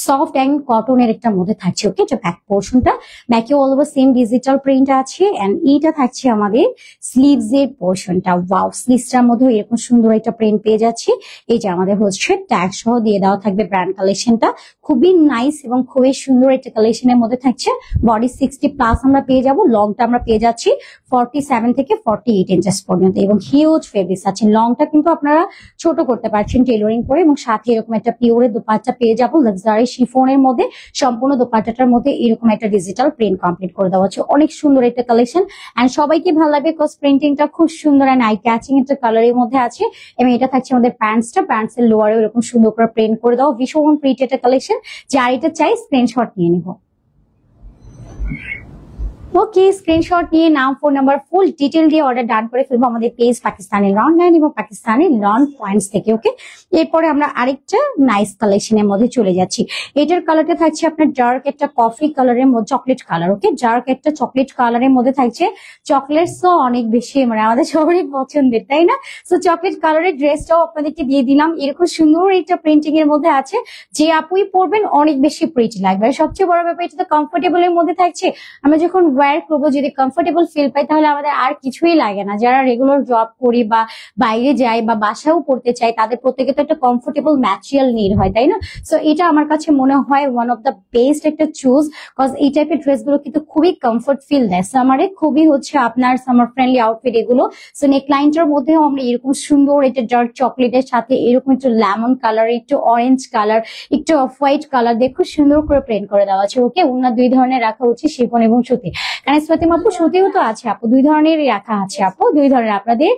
Speaker 1: সফট এন্ড কটনের একটা মধ্যে থাকছে। ওকে, যে ব্যাক পোর্শনটা, ব্যাকে all over same digital print আছে এন্ড এইটা থাকছে আমাদের স্লিভস এর পোর্শনটা। ওয়াও, স্লিভসটার মধ্যে এরকম সুন্দর একটা প্রিন্ট পেয়ে যাচ্ছি। এই যে আমাদের হচ্ছে ট্যাগ সহ দিয়ে দেওয়া থাকবে ব্র্যান্ড কালেকশনটা, খুবই নাইস এবং খুবই সুন্দর একটা কালেকশনের মধ্যে থাকছে। বডি 60+ আমরা পেয়ে যাব, লংটা আমরা পেয়ে যাচ্ছি 47 থেকে 48 ইঞ্চেস পর্যন্ত এবং হিউজ ফেব্রিক্স আছে। লংটা কিন্তু আপনারা ছোট করতে পারছেন টেইলরিং করে এবং সাথে এরকম একটা পিওরের দোপাট্টা পেয়ে যাবো লাক্সারি শিফনের মধ্যে, সম্পূর্ণ দোপাট্টাটার মধ্যে এরকম একটা ডিজিটাল প্রিন্ট কমপ্লিট করে দেওয়া হচ্ছে। অনেক সুন্দর একটা কালেকশন এন্ড সবাইকে ভালো লাগবে, কজ প্রিন্টিংটা খুব সুন্দর এন্ড আই ক্যাচিং একটা কালারের মধ্যে আছে এবং এটা থাকছে আমাদের প্যান্টসটা, প্যান্টসের লোয়ারেও এরকম সুন্দর করে প্রিন্ট করে দেওয়া, ভীষণ প্রিন্ট একটা কালেকশন। যার এটা চাই স্ক্রিনশট নিয়ে নিব। ওকে, স্ক্রিনশট নিয়ে নাম, ফোন নাম্বার, ফুল ডিটেল দিয়ে অর্ডার ডান করে ফেলবো আমাদের পেজ পাকিস্তানি লন লাইন এবং পাকিস্তানি লন পয়েন্টস থেকে। ওকে, এরপরে আমরা আরেকটা নাইস কালেকশনের মধ্যে চলে যাচ্ছি। এটার কালারটা থাকছে আপনার ডার্ক একটা কফি কালারের মধ্যে, চকলেট কালার। ওকে, ডার্ক একটা চকলেট কালারের মধ্যে থাকছে। চকলেটস তো অনেক বেশি মানে আমাদের সবারই পছন্দের, তাই না? সো চকলেট কালারের ড্রেসটাও আপনাদেরকে দিয়ে দিলাম, এরকম সুন্দর একটা প্রিন্টিং এর মধ্যে আছে, যে আপুই পরবেন অনেক বেশি প্রিটি লাগবে। আর সবচেয়ে বড় ব্যাপার, এটা তো কমফোর্টেবল এর মধ্যে থাকছে। আমরা যখন ওয়্যার করবো যদি কমফোর্টেবল ফিল পাই তাহলে আমাদের আর কিছুই লাগে না। যারা রেগুলার জব করি বা বাইরে যাই বা বাসাও পড়তে চাই, তাদের প্রত্যেকে তো একটা কমফোর্টেবল ম্যাটেরিয়াল নিড হয়, তাই না? সো এটা আমার কাছে মনে হয় ওয়ান অফ দ্য বেস্ট একটা চুজ, কজ এই টাইপের ড্রেস গুলো কিন্তু খুবই কমফোর্ট ফিল দেয় সামারে, খুবই হচ্ছে আপনার সামার ফ্রেন্ডলি আউটফিট এগুলো। সো নেকলাইনটার মধ্যেও আমরা এরকম সুন্দর এটা ডার্ক চকলেটের সাথে এরকম একটু লেমন কালার, একটু অরেঞ্জ কালার, একটু অফ হোয়াইট কালার দিয়ে খুব সুন্দর করে প্রিন্ট করে দেওয়া আছে। ওকে, ওনার দুই ধরনের রাখা হচ্ছে, শিফন এবং সুতি। কারণ ফাতেমা আপু সুতিও তো আছে আপু, দুই ধরনের রাখা আছে আপু, দুই ধরনের আপনাদের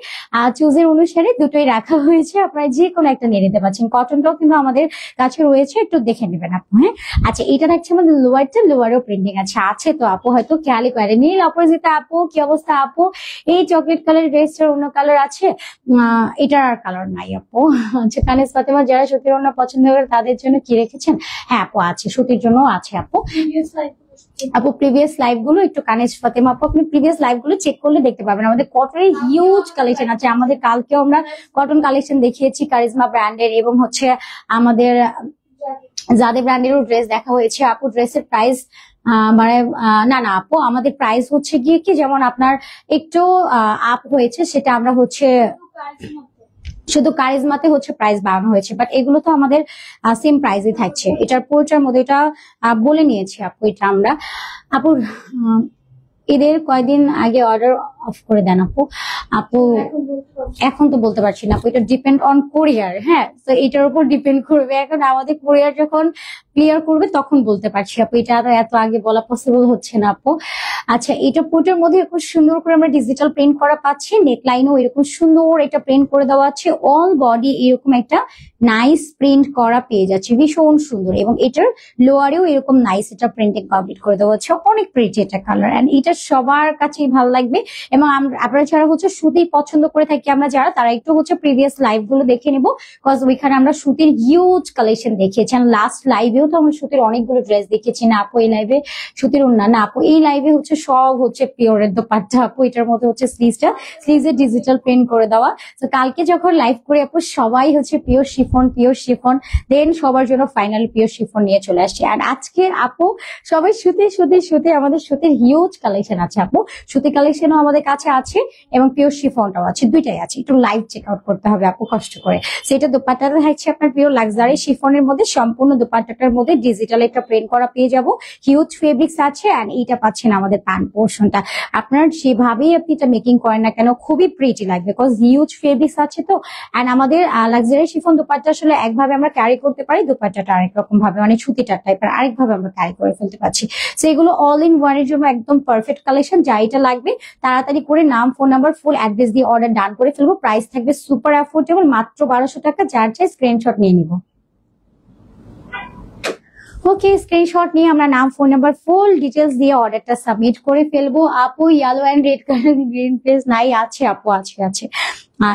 Speaker 1: চুজের অনুসারে দুটোই রাখা হয়েছে, আপনারা যে কোনো একটা নিয়ে নিতে পারছেন। কটনটাও কিন্তু আমাদের কাছে রয়েছে, একটু দেখে নেবেন আপু। হ্যাঁ, আচ্ছা, এটা থাকছে আমাদের লোয়ারটা, লোয়ারও প্রিন্টিং আছে তো আপু হয়তো খেয়ালই করে নীল অপরাজিতা আপু, কি অবস্থা আপু? এই চকলেট কালার ড্রেসটার অন্য কালার আছে, এটার আর কালার নাই আপু। আচ্ছা, কানেস ফাতেমা যারা সুতির অন্য পছন্দ করে তাদের জন্য কি রেখেছেন? হ্যাঁ আপু, আছে, সুতির জন্য আছে আপু। আপু প্রিভিয়াস লাইভ গুলো একটু কানেজ ফাতেমা আপু, আপনি প্রিভিয়াস লাইভ গুলো চেক করলে দেখতে পাবেন আমাদের কটনের হিউজ কালেকশন আছে। আমাদের কালকেও আমরা কটন কালেকশন দেখিয়েছি কারিজমা ব্র্যান্ডের এবং হচ্ছে আমাদের জাদে ব্র্যান্ডেরও ড্রেস দেখা হয়েছে আপু। ড্রেসের প্রাইস মানে না না আপু, আমাদের প্রাইস হচ্ছে গিয়ে কি, যেমন আপনার একটু আপ হয়েছে, সেটা আমরা হচ্ছে শুধু কারিজমাতে হচ্ছে প্রাইস বাড়ানো হয়েছে, বাট এগুলো তো আমাদের সেম প্রাইসই থাকছে। এটার পুরোটার মধ্যে এটা বলে নিয়েছি আপু। এটা আমরা আপু ঈদের কয়দিন আগে অর্ডার অফ করে দেন আপু। আপু এখন তো বলতে পারছি না আপু, এটা ডিপেন্ড অন কোরিয়ার। হ্যাঁ, তো এটার উপর ডিপেন্ড করবে, এখন আমাদের কোরিয়ার যখন ক্লিয়ার করবে তখন বলতে পারছি আপু, এটা এত আগে বলা পসিবল হচ্ছে না আপু। আচ্ছা, এটা পুরোটার মধ্যে খুব সুন্দর করে আমরা ডিজিটাল প্রিন্ট করা পাচ্ছি, নেকলাইনও এরকম সুন্দর এটা প্রিন্ট করে দেওয়া আছে, অল বডি এরকম একটা নাইস প্রিন্ট করা পেয়ে যাচ্ছে, ভীষণ সুন্দর। এবং এটার লোয়ারেও এরকম নাইস এটা প্রিন্টিং কমপ্লিট করে দেওয়া হচ্ছে, অনেক প্রিটি এটা কালার এন্ড এটা সবার কাছেই ভালো লাগবে। এবং আপনারা যারা হচ্ছে সুতি পছন্দ করে থাকি আমরা যারা, তারা একটু হচ্ছে প্রিভিয়াস লাইভ গুলো দেখে নেবো, কজ ওইখানে আমরা সুতির হিউজ কালেকশন দেখিয়েছি। লাস্ট লাইভেও তো আমরা সুতির অনেকগুলো ড্রেস দেখেছি না আপু, এই লাইভে সুতির না আপু, এই লাইভে হচ্ছে সব হচ্ছে পিওরের দোপাট্টা আপু। এটার মধ্যে হচ্ছে স্লিভসে ডিজিটাল প্রিন্ট করে দেওয়া। তো কালকে যখন লাইভ করে আপু সবাই হচ্ছে পিওর শিফন দেন সবার জন্য ফাইনাল পিওর শিফন নিয়ে চলে আসছে। আর আজকে আপু সবাই সুতি আমাদের সুতির হিউজ কালেকশন আছে আপু, সুতি কালেকশনও আমাদের কাছে আছে এবং পিওর শিফনটাও আছে, দুইটাই আছে। একটু লাইভ চেক আউট করতে হবে আপু কষ্ট করে। সেটা দোপাট্টাটা থাকছে আপনার পিওর লাক্সারি শিফনের মধ্যে, সম্পূর্ণ দোপাট্টাটার মধ্যে ডিজিটাল একটা প্রিন্ট করা পেয়ে যাবো, হিউজ ফেব্রিক্স আছে এন্ড এইটা পাচ্ছেন আমাদের প্যান্ট পোর্শনটা। আপনার যেভাবেই আপনি এটা মেকিং করেন না কেন খুবই প্রিটি লাগবে, বিকজ হিউজ ফেব্রিক্স আছে তো। এন্ড আমাদের লাক্সারি শিফন দোপাট্টা আসলে একভাবে আমরা ক্যারি করতে পারি, দোপাট্টাটা আরেক রকম ভাবে মানে সুতিটার টাইপের আরেকভাবে আমরা ক্যারি করে ফেলতে পারছি। তো এগুলো অল ইন ওয়ানের জন্য একদম পারফেক্ট কালেকশন। যা এটা লাগবে তাড়াতাড়ি করে নাম, ফোন নাম্বার, ফুল অ্যাড্রেস দিয়ে অর্ডার ডান করে ফেলবো। প্রাইস থাকবে সুপার অ্যাফোর্ডেবল, মাত্র 1200 টাকা। যার চাই স্ক্রিনশট নিয়ে নিব। ওকে, স্ক্রিনশট নিয়ে আমরা নাম, ফোন নাম্বার, ফুল ডিটেলস দিয়ে অর্ডারটা সাবমিট করে ফেলবো। আপু yellow and red colour green place নাই? আছে আপু, আছে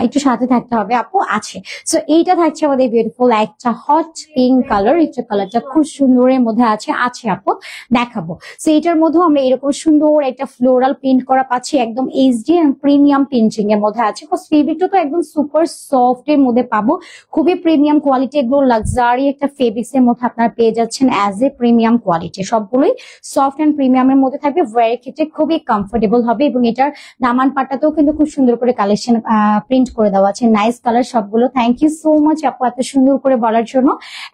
Speaker 1: একটু সাথে থাকতে হবে আপু, আছে। সো এইটা থাকছে আমাদের বিউটিফুল একটা হট পিঙ্ক কালার। এটা কালারটা খুব সুন্দরের মধ্যে আছে আপু, দেখাবো। সো এটার মধ্যে আমরা এরকম সুন্দর একটা ফ্লোরাল প্রিন্ট করা পাচ্ছি, একদম এইচডি এন্ড প্রিমিয়াম প্রিন্টিং এর মধ্যে আছে। ফেব্রিকটা তো একদম সুপার সফট এর মধ্যে পাবো, খুবই প্রিমিয়াম কোয়ালিটি। এগুলো লাক্সারি একটা ফেব্রিক্স এর মধ্যে আপনারা পেয়ে যাচ্ছেন অ্যাজ এ প্রিমিয়াম কোয়ালিটি। সবগুলোই সফট এন্ড প্রিমিয়ামের মধ্যে থাকবে, ওয়্যারের ক্ষেত্রে খুবই কমফোর্টেবল হবে। এবং এটার দামান পাটটাতেও কিন্তু খুব সুন্দর করে কালেকশন প্রিন্ট করে দেওয়া আছে, নাইস কালার সবগুলো। থ্যাংক ইউ সো মাচ আপু এত সুন্দর করে বলার জন্য।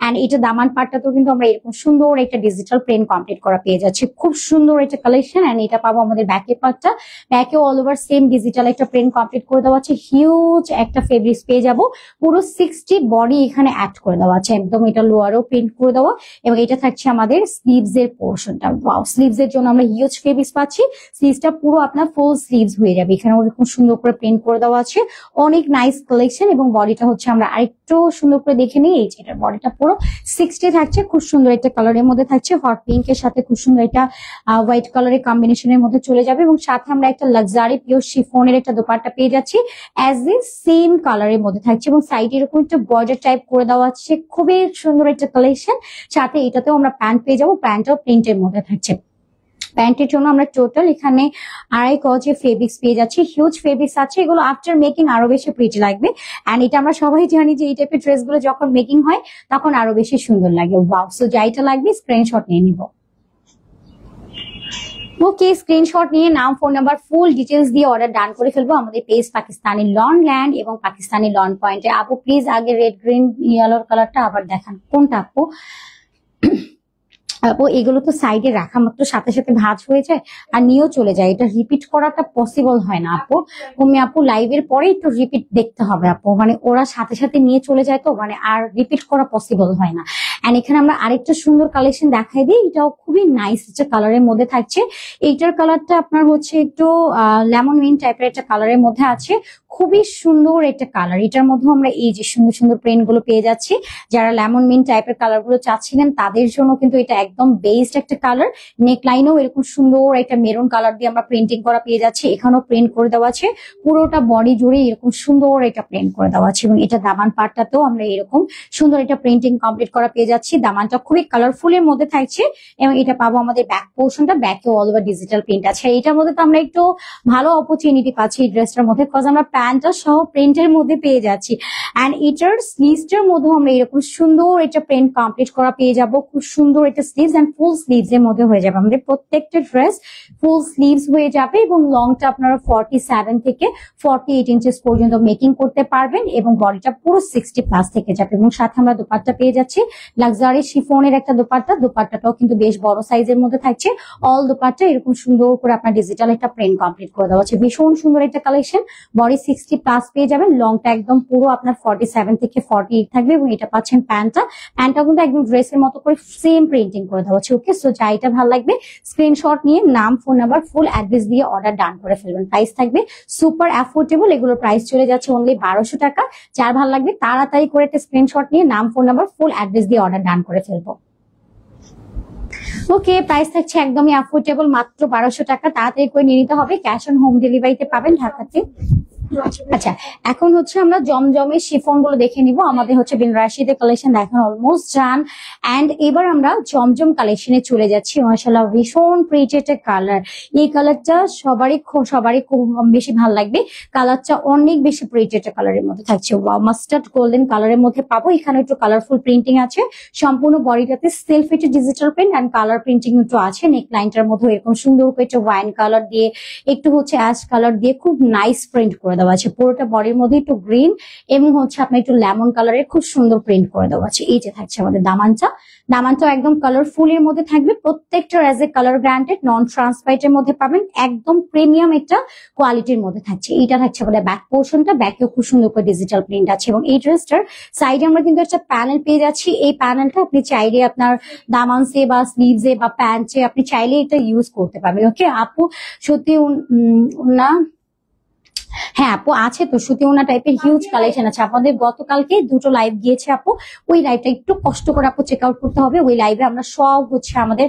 Speaker 1: এন্ড এটা দামান পাটটাতেও কিন্তু আমরা এরকম সুন্দর একটা ডিজিটাল প্রিন্ট কমপ্লিট করা পেয়ে যাচ্ছি, খুব সুন্দর একটা কালেকশন। এন্ড এটা পাবো আমাদের ব্যাকের পার্টটা, ব্যাকে অল ওভার সেম ডিজিটাল একটা প্রিন্ট কমপ্লিট করে দেওয়া আছে। হিউজ একটা ফেব্রিক্স পেয়ে যাবো, পুরো 60 বডি এখানে অ্যাড করে দেওয়া আছে, একদম এটা লোয়ারও প্রিন্ট করে দেওয়া। এবং এটা থাকছে আমাদের স্লিভস এর পোর্শনটা। ওয়াও, স্লিভস এর জন্য আমরা হিউজ ফেব্রিক্স পাচ্ছি। স্লিভসটা পুরো আপনার ফুল স্লিভস হয়ে যাবে, এখানে ওরকম সুন্দর করে প্রিন্ট করে দেওয়া আছে, অনেক নাইস কালেকশন। এবং বডিটা হচ্ছে আমরা আরেকটু সুন্দর করে দেখে নিই, এই যে এটার বডিটা পুরো 60 থাকছে, খুব সুন্দর একটা কালারের মধ্যে থাকছে, হট পিঙ্ক এর সাথে খুব সুন্দর একটা হোয়াইট কালারের কম্বিনেশনের মধ্যে চলে যাবে। এবং সাথে আমরা একটা লাক্সারি পিওর শিফনের একটা দোপাট্টা পেয়ে যাচ্ছি অ্যাজ এ সেম কালারের মধ্যে থাকছে, এবং সাইডে এরকম একটা বর্ডার টাইপ করে দেওয়া আছে, খুবই সুন্দর একটা কালেকশন। সাথে এটাতেও আমরা প্যান্ট পেয়ে যাবো, প্যান্টটাও প্রিন্টের মধ্যে থাকছে। প্যান্টের জন্য আমরা টোটাল এখানে 2.5 গজের ফেব্রিক্স পেয়ে যাচ্ছি, হিউজ ফেব্রিক্স আছে। এগুলো আফটার মেকিং আরো বেশি প্রিটি লাগবে। এন্ড এটা আমরা সবাই জানি যে এই টাইপের ড্রেস গুলো যখন মেকিং হয় তখন আরো বেশি সুন্দর লাগে। ওয়াও, সো যাইটা লাগবে স্ক্রিনশট নিয়ে নিব। ওকে, স্ক্রিনশট নিয়ে নাম, ফোন নাম্বার, ফুল ডিটেলস দিয়ে অর্ডার ডান করে ফেলবো আমাদের পেজ পাকিস্তানি লন ল্যান্ড এবং পাকিস্তানি লন পয়েন্টে। আপু প্লিজ আগে রেড গ্রিন ইয়েলোর কালারটা আবার দেখান, কোনটা আপু? আপু এগুলো তো সাইডে রাখা মাত্র সাথে সাথে ভাঁজ হয়ে যায় আর নিয়েও চলে যায়, এটা রিপিট করাটা পসিবল হয় না আপু। তুমি আপু লাইভের পরে একটু রিপিট দেখতে হবে আপু, মানে ওরা সাথে সাথে নিয়ে চলে যায় তো, মানে আর রিপিট করা পসিবল হয় না। এন্ড এখানে আমরা আরেকটা সুন্দর কালেকশন দেখাই দিই, এটাও খুবই নাইস একটা কালারের মধ্যে থাকছে। এইটার কালারটা আপনার হচ্ছে একটু লেমন গ্রিন টাইপের একটা কালারের মধ্যে আছে, খুবই সুন্দর একটা কালার। এটার মধ্যে আমরা এই যে সুন্দর সুন্দর প্রিন্ট গুলো পেয়ে যাচ্ছি। যারা লেমন মিন টাইপের কালার গুলো চাচ্ছিলেন তাদের জন্য কিন্তু এটা একদম বেস্ট একটা কালার। নেক লাইনেও এরকম সুন্দর একটা মেরুন কালার দিয়ে আমরা প্রিন্টিং করা পেয়ে যাচ্ছি, এখানেও প্রিন্ট করে দেওয়া আছে, পুরোটা বডি জুড়ে এরকম সুন্দর একটা প্রিন্ট করে দেওয়া আছে। এবং এটা দামান পাটটাতেও আমরা এরকম সুন্দর একটা প্রিন্টিং কমপ্লিট করা পেয়ে যাচ্ছি। দামানটা খুবই কালারফুল এর মধ্যে থাকছে। এবং এটা পাবো আমাদের ব্যাক পোর্শনটা, ব্যাকে অল ওভার ডিজিটাল প্রিন্ট আছে। এটার মধ্যে তো আমরা একটু ভালো অপরচুনিটি পাচ্ছি এই ড্রেসটার মধ্যে, বিকজ আমরা প্যান্টটা সহ প্রিন্টের মধ্যে পেয়ে যাচ্ছি। এন্ড এটার স্লিভসটার মধ্যে আমরা এরকম সুন্দর একটা প্রিন্ট কমপ্লিট করা পেয়ে যাব, খুব সুন্দর একটা স্লিভস এন্ড ফুল স্লিভস এর মধ্যে হয়ে যাবে। আমাদের প্রত্যেকটা ড্রেস ফুল স্লিভস হয়ে যাবে এবং লংটা আপনারা 47 থেকে 48 ইঞ্চেস পর্যন্ত মেকিং করতে পারবেন এবং বডিটা পুরো 60 প্লাস থেকে যাবে। এবং সাথে আমরা দোপাট্টা পেয়ে যাচ্ছি লাক্সারি শিফনের একটা দোপাট্টা, দোপাট্টাটাও কিন্তু বেশ বড় সাইজের মধ্যে থাকছে। অল দোপাট্টা এরকম সুন্দর করে আপনার ডিজিটাল একটা প্রিন্ট কমপ্লিট করে দেওয়া আছে, ভীষণ সুন্দর একটা কালেকশন। বডি 60 প্লাস পেয়ে যাবেন, লংটা একদম পুরো আপনার 47 থেকে 48 থাকবে। এবং এটা পাচ্ছেন প্যান্টটা কিন্তু একদম ড্রেসের মতো করে সেম প্রিন্টিং করে দেওয়া আছে। ওকে, সো যা এটা ভালো লাগবে স্ক্রিনশট নিয়ে নাম, ফোন নাম্বার, ফুল অ্যাড্রেস দিয়ে অর্ডার ডান করে ফেলবেন। প্রাইস থাকবে সুপার অ্যাফোর্ডেবল, এগুলোর প্রাইস চলে যাচ্ছে অনলি 1200 টাকা। যার ভালো লাগবে তাড়াতাড়ি করে একটা স্ক্রিনশট নিয়ে নাম, ফোন নাম্বার, ফুল অ্যাড্রেস দিয়ে অর্ডার ডান করে ফেলবো। ওকে, প্রাইস থাকছে একদমই অ্যাফোর্ডেবল, মাত্র 1200 টাকা। তাড়াতাড়ি করে নিয়ে নিতে হবে, ক্যাশ অন হোম ডেলিভারিতে পাবেন ঢাকাতে। আচ্ছা, এখন হচ্ছে আমরা জমজমের শিফন গুলো দেখে নিব। আমাদের হচ্ছে বিন রাশিদের কালেকশন দেখানো অলমোস্ট ডান। এন্ড এবার আমরা জমজম কালেকশনে চলে যাচ্ছি। মাশাআল্লাহ, ভীষণ প্রিটি একটা কালার। এই কালারটা সবারই খুব বেশি ভালো লাগবে। কালারটা অনেক বেশি প্রিটি একটা কালারের মধ্যে থাকছে। ওয়াও, মাস্টার্ড গোল্ডেন কালারের মধ্যে পাবো। এখানে একটু কালারফুল প্রিন্টিং আছে, সম্পূর্ণ বডিটাতে সেলফ একটা digital print and colour printing একটু আছে। নেক লাইনটার মধ্যে এরকম সুন্দর করে একটা ওয়াইন কালার দিয়ে, একটু হচ্ছে অ্যাশ কালার দিয়ে খুব নাইস প্রিন্ট করে দেওয়া আছে। পুরোটা বডির মধ্যে একটু গ্রিন এবং হচ্ছে আপনার একটু লেমন কালারের খুব সুন্দর প্রিন্ট করে দেওয়া আছে। এই যে থাকছে আমাদের দামানটা, দামানটা একদম কালারফুল এর মধ্যে থাকবে, প্রত্যেকটা as a colour granted, non transparent এর মধ্যে পাবেন, একদম প্রিমিয়াম একটা কোয়ালিটির মধ্যে থাকছে। এটা থাকছে আমাদের ব্যাক পোর্শনটা, ব্যাকেও খুব সুন্দর করে ডিজিটাল প্রিন্ট আছে এবং এই ড্রেসটার সাইডে আমরা কিন্তু একটা প্যানেল পেয়ে যাচ্ছি। এই প্যানেলটা আপনি চাইলে আপনার দামানসে বা স্লিভসে বা প্যান্টে আপনি চাইলে এটা ইউজ করতে পারবেন। ওকে আপু, সত্যি না হ্যাঁ আপু আছে তো, সুতি ওনা টাইপের হিউজ কালেকশন আছে। আপনাদের গতকালকে দুটো লাইভ গিয়েছে আপু, ওই লাইভটা একটু কষ্ট করে আপু চেক আউট করতে হবে। ওই লাইভে আমরা সব হচ্ছে আমাদের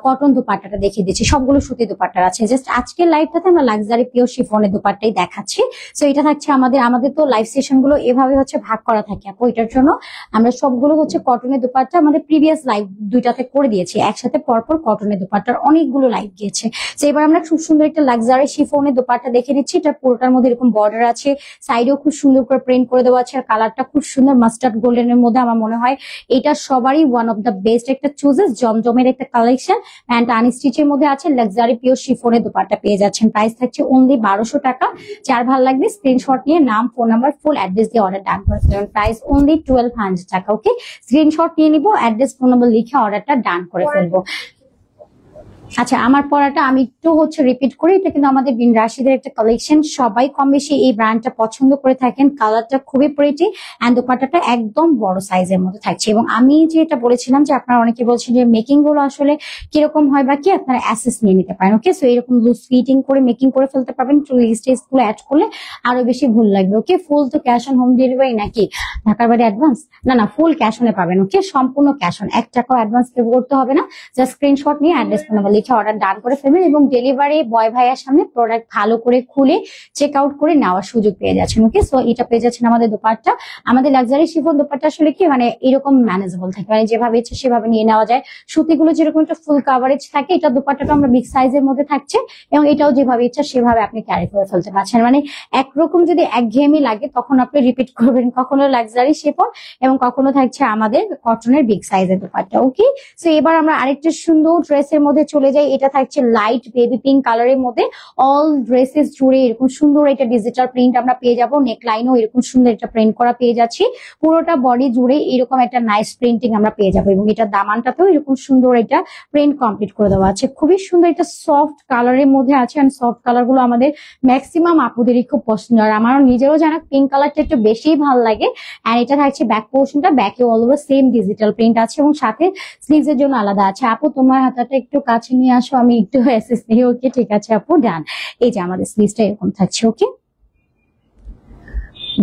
Speaker 1: কটন দুপাট্টাটা দেখিয়ে দিচ্ছি, সবগুলো সুতি দুপাট্টার আছে। জাস্ট আজকের লাইভটাতে আমরা লাক্সারি পিওর শিফনের দুপাট্টাই দেখাচ্ছি। তো এটা থাকছে আমাদের তো লাইভ সেশন গুলো এভাবে হচ্ছে ভাগ করা থাকে আপু, এটার জন্য আমরা সবগুলো হচ্ছে কটনের দুপাট্টা আমাদের প্রিভিয়াস লাইভ দুইটাতে করে দিয়েছি একসাথে পরপর। কটনের দুপাট্টার অনেকগুলো লাইভ গিয়েছে। তো এবার আমরা খুব সুন্দর একটা লাক্সারি শিফনের দুপাট্টা দেখে নিচ্ছি। এটা পুরোটার মধ্যে এরকম বর্ডার আছে, সাইডেও খুব সুন্দর করে প্রিন্ট করে দেওয়া আছে, আর কালারটা খুব সুন্দর মাস্টার্ড গোল্ডেন এর মধ্যে। আমার মনে হয় এটা সবারই ওয়ান অফ দ্য বেস্ট একটা চুজেস, জমজমের একটা কালেকশন। প্যান্ট আনস্টিচের মধ্যে আছে, লাক্সারি পিওর শিফনের দুপাট্টা পেয়ে যাচ্ছেন। প্রাইস থাকছে অনলি 1200 টাকা। যার ভালো লাগবে স্ক্রিনশট নিয়ে নাম, ফোন নাম্বার, ফুল অ্যাড্রেস দিয়ে অর্ডার ডান করে ফেলবেন। প্রাইস অনলি 1200 টাকা। ওকে, স্ক্রিনশট নিয়ে নিবো, অ্যাড্রেস, ফোন নাম্বার লিখে অর্ডারটা ডান করে ফেলবো। আচ্ছা, আমার পড়াটা আমি একটু হচ্ছে রিপিট করি। এটা কিন্তু আমাদের বিন রাশিদের একটা কালেকশন, সবাই কম বেশি এই ব্র্যান্ডটা পছন্দ করে থাকেন। কালারটা খুবই প্রিটি এন্ড দোপাট্টাটা একদম বড় সাইজের মধ্যে থাকছে। এবং আমি যেটা বলেছিলাম যে আপনারা অনেকে বলছেন যে মেকিং গুলো আসলে কিরকম হয় বা কি, আপনারা অ্যাসেস নিয়ে নিতে পারেন। ওকে, সো এরকম লুজ ফিটিং করে মেকিং করে ফেলতে পারবেন। লিস্টেজ গুলো অ্যাড করলে আরো বেশি ভুল লাগবে। ওকে, ফুল তো ক্যাশ অন হোম ডেলিভারি নাকি ঢাকার বাড়ি অ্যাডভান্স? না, ফুল ক্যাশ অনে পাবেন। ওকে, সম্পূর্ণ ক্যাশ অন, 1 টাকাও অ্যাডভান্স পে করতে হবে না। জাস্ট স্ক্রিনশট নিয়ে অ্যাড্রেস, ফোন নাম্বার লিখে অর্ডার ডান করে ফেলবেন এবং ডেলিভারি বয় ভাইয়ার সামনে প্রোডাক্ট ভালো করে খুলে চেক আউট করে নেওয়ার সুযোগ পেয়ে যাচ্ছেন। ওকে, সো এটা পেয়ে যাচ্ছেন আমাদের দোপাট্টা। আমাদের লাক্সারি শিফন দোপাট্টা আসলে কি মানে এরকম ম্যানেজেবল থাকে, মানে যেভাবে ইচ্ছে সেভাবে নিয়ে নেওয়া যায়। সুতিগুলো যেরকম একটা ফুল কাভারেজ থাকে, এটা দোপাট্টাটা আমরা বিগ সাইজের মধ্যে থাকছে এবং এটাও যেভাবে ইচ্ছা সেভাবে আপনি ক্যারি করে ফেলতে পারছেন। মানে একরকম যদি একঘেয়েমি লাগে তখন আপনি রিপিট করবেন, কখনো লাক্সারি শিফন এবং কখনো থাকছে আমাদের কটনের বিগ সাইজের দোপাট্টা। ওকে, সো এবার আমরা আরেকটা সুন্দর ড্রেসের মধ্যে চলে যাই। এটা থাকছে লাইট বেবি পিঙ্ক কালারের মধ্যে। অল ড্রেসেস জুড়ে এরকম সুন্দর একটা ডিজিটাল প্রিন্ট আমরা পেয়ে যাবো। নেক লাইনও এরকম সুন্দর একটা প্রিন্ট করা পেয়ে যাচ্ছি। পুরোটা বডি জুড়ে এরকম একটা নাইস প্রিন্টিং আমরা পেয়ে যাবো এবং এটা দামানটাতেও এরকম সুন্দর একটা প্রিন্ট কমপ্লিট করে দেওয়া আছে। খুবই সুন্দর একটা সফট কালারের মধ্যে আছে। আর সফট কালার গুলো আমাদের ম্যাক্সিমাম আপুদেরই খুব পছন্দ, আর আমারও নিজেরও জানা পিঙ্ক কালারটা একটু বেশি ভালো লাগে। আর এটা থাকছে ব্যাক পোর্শনটা, ব্যাকে all over same digital print আছে এবং সাথে স্লিভস এর জন্য আলাদা আছে। আপু তোমার হাতাটা একটু কাছে নিয়ে আসো, আমি একটু অ্যাসেস নিই। ওকে, ঠিক আছে আপু, ডান। এই যে আমাদের স্লিভসটা এরকম থাকছে। ওকে,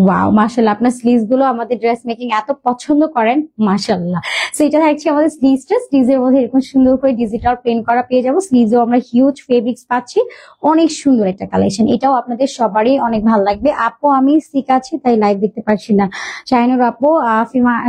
Speaker 1: ওয়াও, মাশাআল্লাহ, আপনার স্লিভস গুলো আমাদের ড্রেস মেকিং এত পছন্দ করেন, মাশাআল্লাহ। সো এটা থাকছে আমাদের স্লিভসটা, স্লিভসের মধ্যে এরকম সুন্দর করে ডিজিটাল প্রিন্ট করা পেয়ে যাবো। স্লিভসেও আমরা হিউজ ফেব্রিক্স পাচ্ছি, অনেক সুন্দর একটা কালেকশন। এটাও আপনাদের সবারই অনেক ভালো লাগবে। আপু আমি সিক আছি তাই লাইভ দেখতে পারছি না। শাহিনুর আপু,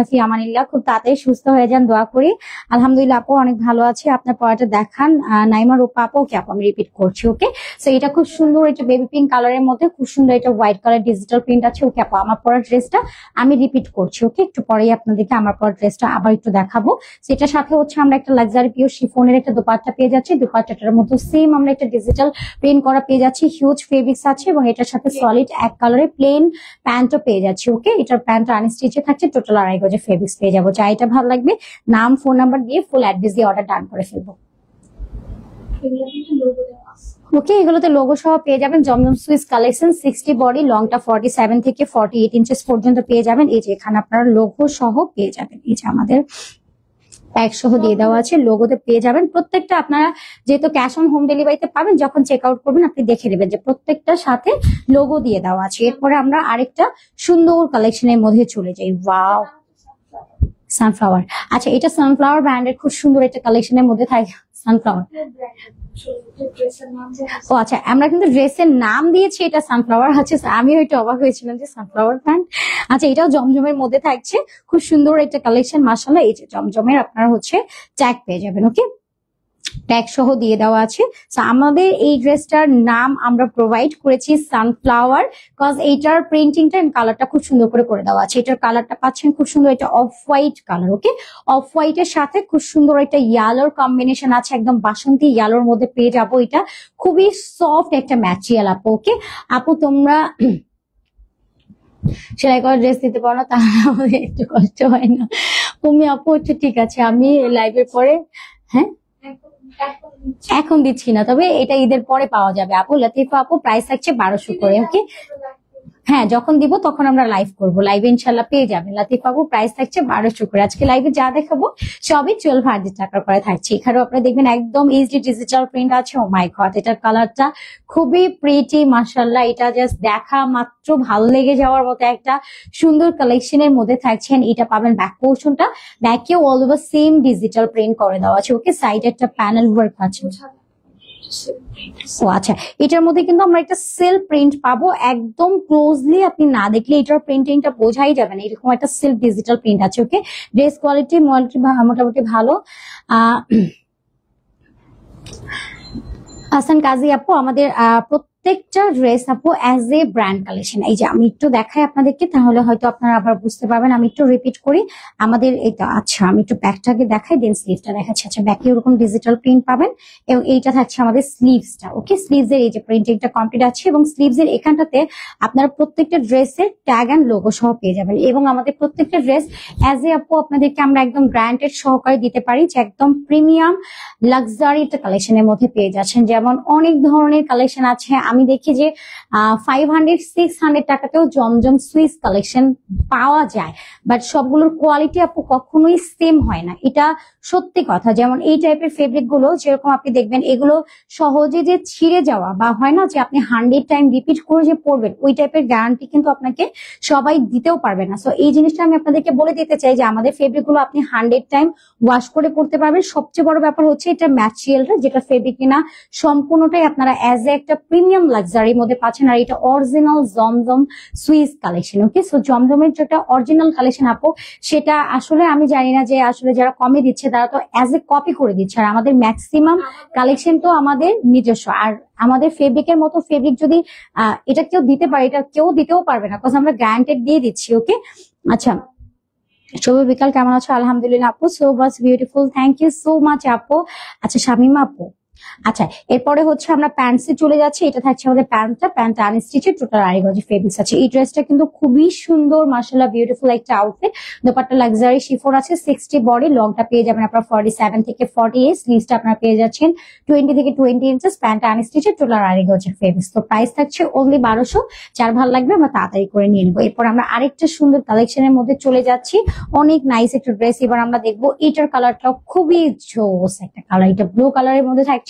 Speaker 1: ফি আমানিল্লাহ, খুব তাড়াতাড়ি সুস্থ হয়ে যান, দোয়া করি। আলহামদুলিল্লাহ আপু অনেক ভালো আছে, আপনার পড়াটা দেখান। নাইমা রূপা আপু, ওকে আপু আমি রিপিট করছি। ওকে, সো এটা খুব সুন্দর একটা বেবি পিঙ্ক কালারের মধ্যে খুব সুন্দর একটা হোয়াইট কালার ডিজিটাল প্রিন্ট আছে। ওকে আপু, আমার পরা ড্রেসটা আমি রিপিট করছি। ওকে, একটু পরেই আপনাদেরকে আমার পরা ড্রেসটা আবার একটু দেখাবো। সেটার সাথে হচ্ছে আমরা একটা লাক্সারি পিওর শিফনের একটা দোপাট্টা পেয়ে যাচ্ছি। দোপাট্টাটার মধ্যে সেম আমরা একটা ডিজিটাল প্রিন্ট করা পেয়ে যাচ্ছি, হিউজ ফেব্রিক্স আছে এবং এটার সাথে সলিড এক কালারের প্লেন প্যান্টও পেয়ে যাচ্ছি। ওকে, এটার প্যান্ট আনস্টিচে থাকছে, টোটাল 2.5 গজের ফেব্রিক্স পেয়ে যাবো। যা এটা ভালো লাগবে নাম, ফোন নাম্বার দিয়ে ফুল অ্যাড্রেস দিয়ে অর্ডার ডান করে ফেলবো। ওকে, এগুলোতে লোগো সহ পেয়ে যাবেন। জমজম সুইস কালেকশন, 60 বডি, লংটা 47 থেকে 48 ইঞ্চেস পর্যন্ত পেয়ে যাবেন। এই যে এখানে আপনারা লোগো সহ পেয়ে যাবেন। এই যে আমাদের ট্যাগ সহ দিয়ে দেওয়া আছে, লোগোতে পেয়ে যাবেন। প্রত্যেকটা আপনারা যেহেতু ক্যাশ অন হোম ডেলিভারিতে পাবেন, যখন চেক আউট করবেন আপনি দেখে নেবেন যে প্রত্যেকটার সাথে লোগো দিয়ে দেওয়া আছে। এরপরে আমরা আরেকটা সুন্দর কালেকশনের মধ্যে চলে যাই। Wow, sunflower. আচ্ছা, এটা সানফ্লাওয়ার ব্র্যান্ডের খুব সুন্দর একটা কালেকশনের মধ্যে থাকে। সানফ্লাওয়ার, ও আচ্ছা, আমরা কিন্তু ড্রেসের নাম দিয়েছি এটা সানফ্লাওয়ার। আচ্ছা, আমি ওইটা অবাক হয়েছিলাম যে সানফ্লাওয়ার ব্র্যান্ড। আচ্ছা, এটাও জমজমের মধ্যে থাকছে, খুব সুন্দর একটা কালেকশন মাশাআল্লাহ। এই যে জমজমের আপনারা হচ্ছে ট্যাগ পেয়ে যাবেন। ওকে, ট্যাগ সহ দিয়ে দেওয়া আছে। আমাদের এই ড্রেসটার নাম আমরা প্রোভাইড করেছি সানফ্লাওয়ার, কজ এইটার প্রিন্টিংটা এন্ড কালারটা খুব সুন্দর করে দেওয়া আছে। এটার কালারটা পাচ্ছেন খুব সুন্দর, এটা off white colour. Okay, of হোয়াইটের সাথে খুব সুন্দর একটা ইয়ালোর কম্বিনেশন আছে, একদম বাসন্তী ইয়ালোর মধ্যে পেয়ে যাবো। এটা খুবই সফট একটা ম্যাটেরিয়াল আপু। ওকে আপু, তোমরা সেলাই করা ড্রেস দিতে পারো না, তাহলে আমাদের একটু কষ্ট হয় না। তুমি আপু হচ্ছে ঠিক আছে, আমি লাইভের পরে, হ্যাঁ এখন দিচ্ছি না, তবে এটা ঈদের পরে পাওয়া যাবে আপু। লতিফা আপু প্রাইস থাকছে 1200 করে, ওকে? হ্যাঁ, যখন দিব তখন আমরা লাইভ করব, লাইভে ইনশাল্লাহ পেয়ে যাবেন। লতিফা আপু প্রাইস থাকছে 1200 করে। আজকে লাইভে যা দেখাবো সবই 1200 টাকা করে থাকছে। এখানেও আপনারা দেখবেন একদম ইজি ডিজিটাল প্রিন্ট আছে। ও মাই গড, এটার কালারটা খুবই প্রিটি মাশাআল্লাহ। এটা জাস্ট দেখা মাত্র ভালো লেগে যাওয়ার মতো একটা সুন্দর কালেকশনের মধ্যে থাকছেন। এটা পাবেন ব্যাক পোর্শনটা, ব্যাকেও all over same digital print করে দেওয়া আছে, ওকে? সাইডে একটা প্যানেল ওয়ার্ক আছে। ও আচ্ছা, এটার মধ্যে কিন্তু আমরা একটা সেলফ প্রিন্ট পাবো, একদম ক্লোজলি আপনি না দেখলে এটার প্রিন্টিংটা বোঝাই যাবে না। এরকম একটা সেলফ ডিজিটাল প্রিন্ট আছে, ওকে? ড্রেস কোয়ালিটি মোটামুটি ভালো। হাসান কাজী আপু, আমাদের প্রত্যেকটা ড্রেস আপু অ্যাজ এ ব্র্যান্ড কালেকশন। এই যে আমি একটু দেখাই আপনাদেরকে, তাহলে হয়তো আপনারা আবার বুঝতে পারবেন। আমি একটু রিপিট করি আমাদের এটা। আচ্ছা, আমি একটু ব্যাকটাকে দেখাই, দেন স্লিভটা দেখাচ্ছি। আচ্ছা, ব্যাকে এরকম ডিজিটাল প্রিন্ট পাবেন এবং এইটা থাকছে আমাদের স্লিভসটা, ওকে? স্লিভস এর এই যে প্রিন্টিংটা কমপ্লিট আছে এবং স্লিভস এর এখানটাতে আপনারা প্রত্যেকটা ড্রেসের ট্যাগ এন্ড লোগো সহ পেয়ে যাবেন। এবং আমাদের প্রত্যেকটা ড্রেস অ্যাজ এ আপু আপনাদেরকে আমরা একদম ব্র্যান্ডেড সহকারে দিতে পারি, যে একদম প্রিমিয়াম লাক্সারি একটা কালেকশনের মধ্যে পেয়ে যাচ্ছেন। যেমন অনেক ধরনের কালেকশন আছে, আমি দেখি যে 500-600 টাকাতেও জমজম সুইস কালেকশন পাওয়া যায়, বাট সবগুলোর কোয়ালিটি আপু কখনোই সেম হয় না, এটা সত্যি কথা। যেমন এই টাইপের ফেব্রিক গুলো যেরকম আপনি দেখবেন, এগুলো সহজে যে ছিঁড়ে যাওয়া বা হয় না যে আপনি 100 টাইম রিপিট করে যে পরবেন, ওই টাইপের গ্যারান্টি কিন্তু আপনাকে সবাই দিতেও পারবে না। সো এই জিনিসটা আমি আপনাদেরকে বলে দিতে চাই যে আমাদের ফেব্রিক গুলো আপনি 100 টাইম ওয়াশ করে পরতে পারবেন। সবচেয়ে বড় ব্যাপার হচ্ছে এটা ম্যাটেরিয়ালটা, যেটা ফেব্রিক কিনা সম্পূর্ণটাই আপনারা অ্যাজ এ একটা প্রিমিয়াম লাক্সারির মধ্যে পাচ্ছেন। আর এটা অরিজিনাল জমজম সুইস কালেকশন, ওকে? সো জমজমের যেটা অরিজিনাল কালেকশন আপু, সেটা আসলে আমি জানি না যে আসলে যারা কমে দিচ্ছে তারা তো অ্যাজ এ কপি করে দিচ্ছে, আর আমাদের ম্যাক্সিমাম কালেকশন তো আমাদের নিজস্ব। আর আমাদের ফেব্রিকের মতো ফেব্রিক যদি এটা কেউ দিতে পারে, এটা কেউ দিতেও পারবে না, বিকজ আমরা গ্যারান্টেড দিয়ে দিচ্ছি, ওকে? আচ্ছা, শুভ বিকাল, কেমন আছো? আলহামদুলিল্লাহ আপু, so much beautiful, thank you so much আপু। আচ্ছা, শামিমা আপু, আচ্ছা এরপরে হচ্ছে আমরা প্যান্টসে চলে যাচ্ছি। এটা থাকছে আমাদের প্যান্টটা আনস্টিচেড, টোটাল 2.5 গজ ফেব্রিক্স আছে। এই ড্রেসটা কিন্তু খুবই সুন্দর মাশাআল্লাহ, বিউটিফুল একটা আউটফিট। দোপাট্টা লাক্সারি শিফন আছে, 60 বডি, লংটা পেয়ে যাবেন আপনারা 47 থেকে 48, স্লিভসটা আপনারা পেয়ে যাচ্ছেন 20 থেকে 20 ইঞ্চেস। প্যান্টটা আনস্টিচেড, টোটাল 2.5 গজ ফেব্রিক্স। তো প্রাইস থাকছে অনলি 1200। যার ভালো লাগবে আমরা তাড়াতাড়ি করে নিয়ে নেবো। এরপর আমরা আরেকটা সুন্দর কালেকশনের মধ্যে চলে যাচ্ছি, অনেক নাইস একটা ড্রেস। এবার আমরা দেখবো এটার কালারটাও খুবই জোস একটা কালার, এটা ব্লু কালারের মধ্যে থাকছে,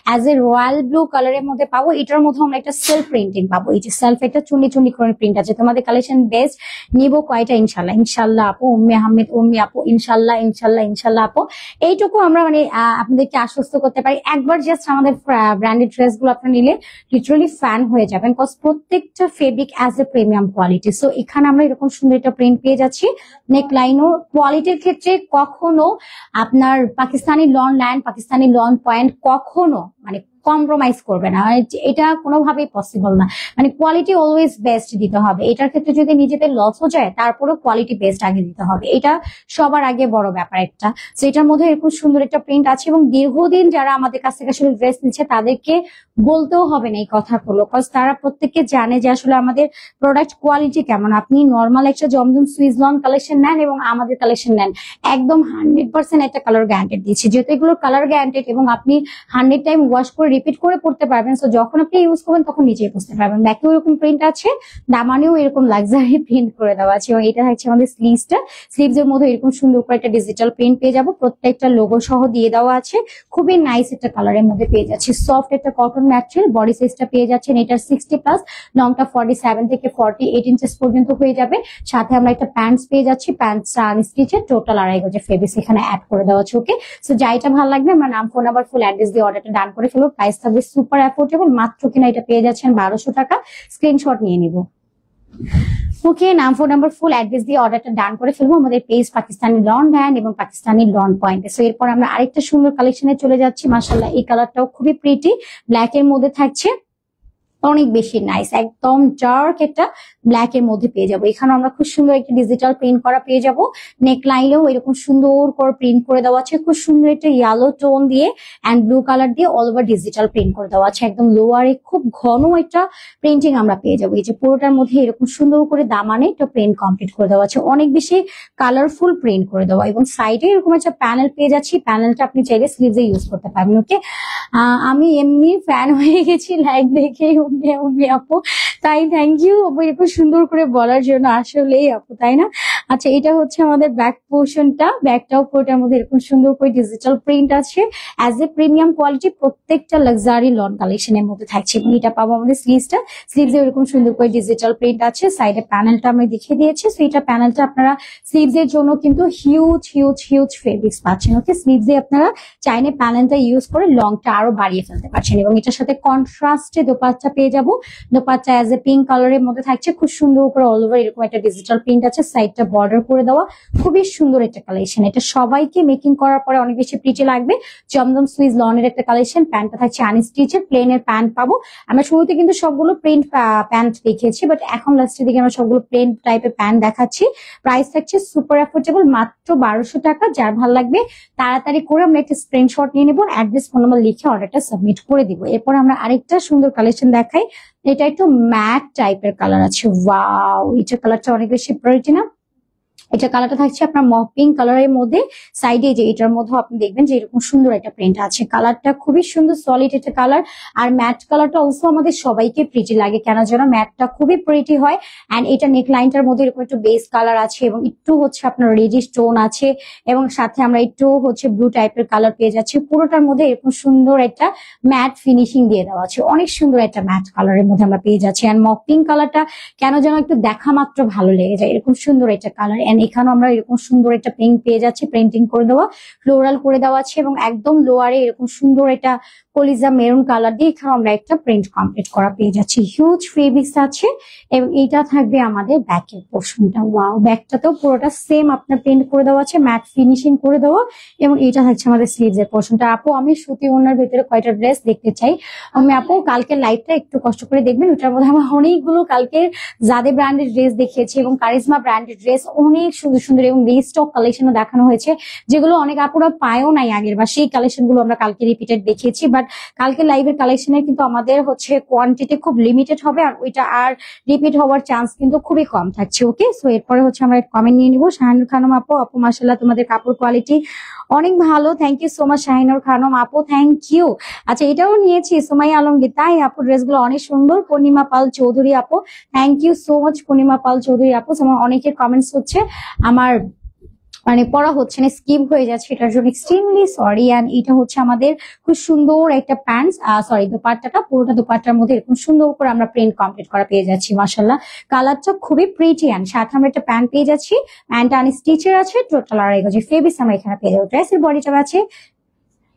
Speaker 1: অ্যাজ এ রয়্যাল ব্লু কালারের মধ্যে পাবো। এটার মধ্যে আমরা একটা সেলফ প্রিন্টিং পাবো, এই যে সেলফ একটা চুন্ডি চুন্ডি করে প্রিন্ট আছে। তোমাদের কালেকশন বেস্ট, নিবো কয়টা ইনশাল্লাহ। ইনশাল্লাহ আপু, উম্মি আহমেদ উম্মি আপু, ইনশাল্লাহ ইনশাল্লাহ ইনশাল্লাহ আপু। এইটুকু আমরা মানে আপনাদেরকে আশ্বস্ত করতে পারি, একবার জাস্ট আমাদের ব্র্যান্ডেড ড্রেস গুলো আপনারা নিলে লিটারালি ফ্যান হয়ে যাবেন, বিকজ প্রত্যেকটা fabric as a premium quality. So এখানে আমরা এরকম সুন্দর একটা প্রিন্ট পেয়ে যাচ্ছি। নেক লাইনও কোয়ালিটির ক্ষেত্রে কখনো আপনার Pakistani lawn land, Pakistani lawn point কখনো মানে কম্প্রোমাইজ করবে না, এটা কোনোভাবেই পসিবল না। মানে কোয়ালিটি অলওয়েজ বেস্ট দিতে হবে। এটার ক্ষেত্রে যদি নিজেদের লসও যায়, তারপরেও কোয়ালিটি বেস্ট আগে দিতে হবে, এটা সবার আগে বড় ব্যাপার একটা। তো এটার মধ্যে এরকম সুন্দর একটা প্রিন্ট আছে এবং দীর্ঘদিন যারা আমাদের কাছ থেকে আসলে ড্রেস নিচ্ছে তাদেরকে বলতেও হবে না এই কথাগুলো, বিকজ তারা প্রত্যেককে জানে যে আসলে আমাদের প্রোডাক্ট কোয়ালিটি কেমন। আপনি নর্মাল একটা জমজম সুইস লন কালেকশন নেন এবং আমাদের কালেকশন নেন, একদম 100% একটা কালার গ্যারান্টেড দিচ্ছি, যেহেতু এগুলোর কালার গ্যারান্টেড এবং আপনি 100 টাইম ওয়াশ করে রিপিট করে পড়তে পারবেন। সো যখন আপনি ইউজ করবেন তখন নিজেই বুঝতে পারবেন। ব্যাকেও এরকম প্রিন্ট আছে, দামানেও এরকম লাক্সারি প্রিন্ট করে দেওয়া আছে। এবং এটা থাকছে আমাদের স্লিভসটা, স্লিভস এর মধ্যে এরকম সুন্দর করে একটা ডিজিটাল প্রিন্ট পেয়ে যাবো, প্রত্যেকটা লোগো সহ দিয়ে দেওয়া আছে। খুবই নাইস একটা কালারের মধ্যে পেয়ে যাচ্ছে, সফট একটা কটন ম্যাটেরিয়াল। বডি সাইজটা পেয়ে যাচ্ছেন এটার 60+, লংটা 47 থেকে 48 ইঞ্চেস পর্যন্ত হয়ে যাবে। সাথে আমরা একটা প্যান্টস পেয়ে যাচ্ছি, প্যান্টসটা আনস্টিচেড, টোটাল 2.5 গজের ফেব্রিক্স এখানে অ্যাড করে দেওয়া আছে, ওকে? সো যাইটা ভালো লাগবে আমরা নাম, ফোন নাম্বার, ফুল অ্যাড্রেস দিয়ে অর্ডারটা ডান করে ফেলবো। প্রাইস থাকবে সুপার অ্যাফোর্ডেবল, মাত্র কিনা এটা পেয়ে যাচ্ছেন 1200 টাকা। স্ক্রিনশট নিয়ে নিব, ওকে? নাম, ফোন নাম্বার, ফুল অ্যাড্রেস দিয়ে অর্ডারটা ডান করে ফেলবো আমাদের পেজ পাকিস্তানি লন ব্র্যান্ড এবং পাকিস্তানি লন পয়েন্টে। সো এরপর আমরা আরেকটা সুন্দর কালেকশনে চলে যাচ্ছি। মাশাআল্লাহ, এই কালারটাও খুবই প্রিটি, ব্ল্যাক এর মধ্যে থাকছে। অনেক বেশি নাইস, একদম ডার্ক একটা ব্ল্যাক এর মধ্যে পেয়ে যাবো। এখানে আমরা খুব সুন্দর একটা ডিজিটাল প্রিন্ট করা পেয়ে যাবো। নেক লাইনেও এরকম সুন্দর করে প্রিন্ট করে দেওয়া আছে, খুব সুন্দর একটা ইয়েলো টোন দিয়ে অ্যান্ড ব্লু কালার দিয়ে অল ওভার ডিজিটাল প্রিন্ট করে দেওয়া আছে। একদম লোয়ারে খুব ঘন একটা প্রিন্টিং আমরা পেয়ে যাবো। এই যে পুরোটার মধ্যে এরকম সুন্দর করে দামানে একটা প্রিন্ট কমপ্লিট করে দেওয়া আছে, অনেক বেশি কালারফুল প্রিন্ট করে দেওয়া, এবং সাইডে এরকম একটা প্যানেল পেয়ে যাচ্ছি। প্যানেলটা আপনি চাইলে স্লিভসে ইউজ করতে পারবেন। ওকে, আমি এমনি ফ্যান হয়ে গেছি লাইভ দেখে উম্মি আপু, তাই থ্যাংক ইউ আপু এরকম সুন্দর করে বলার জন্য, আসলেই আপু তাই না। আচ্ছা, এটা হচ্ছে আমাদের ব্যাক পোর্শনটা, ব্যাকটাও পুরোটার মধ্যে এরকম সুন্দর করে ডিজিটাল প্রিন্ট আছে অ্যাজ এ প্রিমিয়াম কোয়ালিটি, প্রত্যেকটা লাক্সারি লন কালেকশনের মধ্যে থাকছে। এবং এটা পাবো আমাদের স্লিভসটা, স্লিভসে এরকম সুন্দর করে ডিজিটাল প্রিন্ট আছে। সাইডে প্যানেলটা আমি দেখিয়ে দিয়েছি। সো এটা প্যানেলটা আপনারা স্লিভস এর জন্য কিন্তু হিউজ হিউজ হিউজ ফেব্রিক্স পাচ্ছেন। ওকে, স্লিভসে আপনারা চাইলে প্যানেলটা ইউজ করে লংটা আরো বাড়িয়ে ফেলতে পারছেন। এবং এটার সাথে কন্ট্রাস্টে দোপাট্টা পেয়ে যাবো। দোপাট্টা অ্যাজ এ পিঙ্ক কালারের মধ্যে থাকছে, খুব সুন্দর করে অল ওভার এরকম একটা ডিজিটাল প্রিন্ট আছে, সাইডটা বর্ডার করে দেওয়া, খুবই সুন্দর একটা কালেকশন। এটা সবাইকে মেকিং করার পরে অনেক বেশি প্রিটি লাগবে। জমজম সুইজ লনের একটা কালেকশন। প্যান্টটা থাকছে আনস্টিচের, প্লেনের প্যান্ট পাবো। আমরা শুরুতে কিন্তু সবগুলো প্রিন্ট প্যান্ট দেখিয়েছি, বাট এখন লাস্টের দিকে আমরা সবগুলো প্রিন্ট টাইপের প্যান্ট দেখাচ্ছি। প্রাইস থাকছে সুপার অ্যাফোর্ডেবল, মাত্র 1200 টাকা। যার ভালো লাগবে তাড়াতাড়ি করে আমরা একটা স্ক্রিনশট নিয়ে নেবো, অ্যাড্রেস ফোন নাম্বার লিখে অর্ডারটা সাবমিট করে দিব। এরপর আমরা আরেকটা সুন্দর কালেকশন দেখাই। এটা একটু ম্যাট টাইপের কালার আছে। ওয়াও, এটা কালারটা অনেক বেশি প্রিটি না। এটা কালারটা থাকছে আপনার মফ পিঙ্ক কালারের মধ্যে। সাইডে যে এটার মধ্যে আপনি দেখবেন যে এরকম সুন্দর একটা প্রিন্ট আছে। কালারটা খুবই সুন্দর, সলিড একটা কালার। আর ম্যাট কালারটা অলসো আমাদের সবাইকে প্রিটি লাগে, কেন যেন ম্যাটটা খুবই প্রিটি হয়। অ্যান্ড এটা নেক লাইনটার মধ্যে এরকম একটু বেস কালার আছে, এবং একটু হচ্ছে আপনার রেডিশ টোন আছে, এবং সাথে আমরা একটু হচ্ছে ব্লু টাইপের কালার পেয়ে যাচ্ছি। পুরোটার মধ্যে এরকম সুন্দর একটা ম্যাট ফিনিশিং দিয়ে দেওয়া আছে, অনেক সুন্দর একটা ম্যাট কালারের মধ্যে আমরা পেয়ে যাচ্ছি। অ্যান্ড মফ পিঙ্ক কালারটা কেন যেন একটু দেখা মাত্র ভালো লেগে যায়, এরকম সুন্দর একটা কালার। এখানে আমরা এরকম সুন্দর একটা পিঙ্ক পেয়ে যাচ্ছি, প্রিন্টিং করে দেওয়া, ফ্লোরাল করে দেওয়া আছে, এবং একদম লোয়ারে এরকম সুন্দর একটা কলিজা মেরুন কালার দিয়ে এখানে আমরা একটা প্রিন্ট কমপ্লিট করা পেয়ে যাচ্ছি। হিউজ ফেব্রিক্স আছে, এবং এটা থাকবে আমাদের ব্যাকের পোর্শনটা। ওয়াও, ব্যাকটাতেও পুরোটা সেম আপনার প্রিন্ট করে দেওয়া আছে, ম্যাট ফিনিশিং করে দেওয়া, এবং এটা হচ্ছে আমাদের স্লিভস এর পোর্শনটা। আপু আমি সুতি ওনার ভেতরে কয়টা ড্রেস দেখতে চাই। আমি আপু কালকে লাইভটা একটু কষ্ট করে দেখবেন, ওটার মধ্যে আমার অনেকগুলো কালকে জাদে ব্র্যান্ডের ড্রেস দেখিয়েছি, এবং কারিজমা ব্র্যান্ডের ড্রেস অনেক সুন্দর সুন্দর এবং রিস্টক কালেকশনও দেখানো হয়েছে, যেগুলো অনেক আপুরা পায়ও নাই আগের বার। সেই কালেকশন গুলো আমরা কালকে রিপিটেড দেখিয়েছি, বাট কালকে লাইভের কালেকশনের কিন্তু আমাদের হচ্ছে কোয়ান্টিটি খুব লিমিটেড হবে, আর ওইটা আর রিপিট হওয়ার চান্স কিন্তু খুবই কম থাকছে। ওকে, সো এরপরে হচ্ছে আমরা কমেন্ট নিয়ে নিবো। শাহিনুর খানম আপু, আপু মাশাআল্লাহ তোমাদের কাপড় কোয়ালিটি অনেক ভালো, thank you so much Shahinur Khanam আপু, থ্যাংক ইউ। আচ্ছা, এটাও নিয়েছি সুমাইয়া আলমগীর, তাই আপু ড্রেসগুলো অনেক সুন্দর। পূর্ণিমা পাল চৌধুরী আপু, থ্যাংক ইউ সো মাচ পূর্ণিমা পাল চৌধুরী আপু। আমার অনেকের কমেন্টস হচ্ছে আমার মানে পড়া হচ্ছে না, স্কিপ হয়ে যাচ্ছে, এটার জন্য এক্সট্রিমলি সরি। অ্যান্ড এটা হচ্ছে আমাদের খুব সুন্দর একটা প্যান্ট, সরি দোপাট্টাটা, পুরোটা দোপাট্টার মধ্যে এরকম সুন্দর করে আমরা প্রিন্ট কমপ্লিট করা পেয়ে যাচ্ছি। মাশাআল্লাহ, কালারটা খুবই প্রিটি। অ্যান্ড সাথে আমরা একটা প্যান্ট পেয়ে যাচ্ছি, প্যান্ট আনস্টিচের আছে, টোটাল 2.5 গজ ফেব্রিক্স আমরা এখানে পেয়ে যাবো। ড্রেসের বডিটা আছে।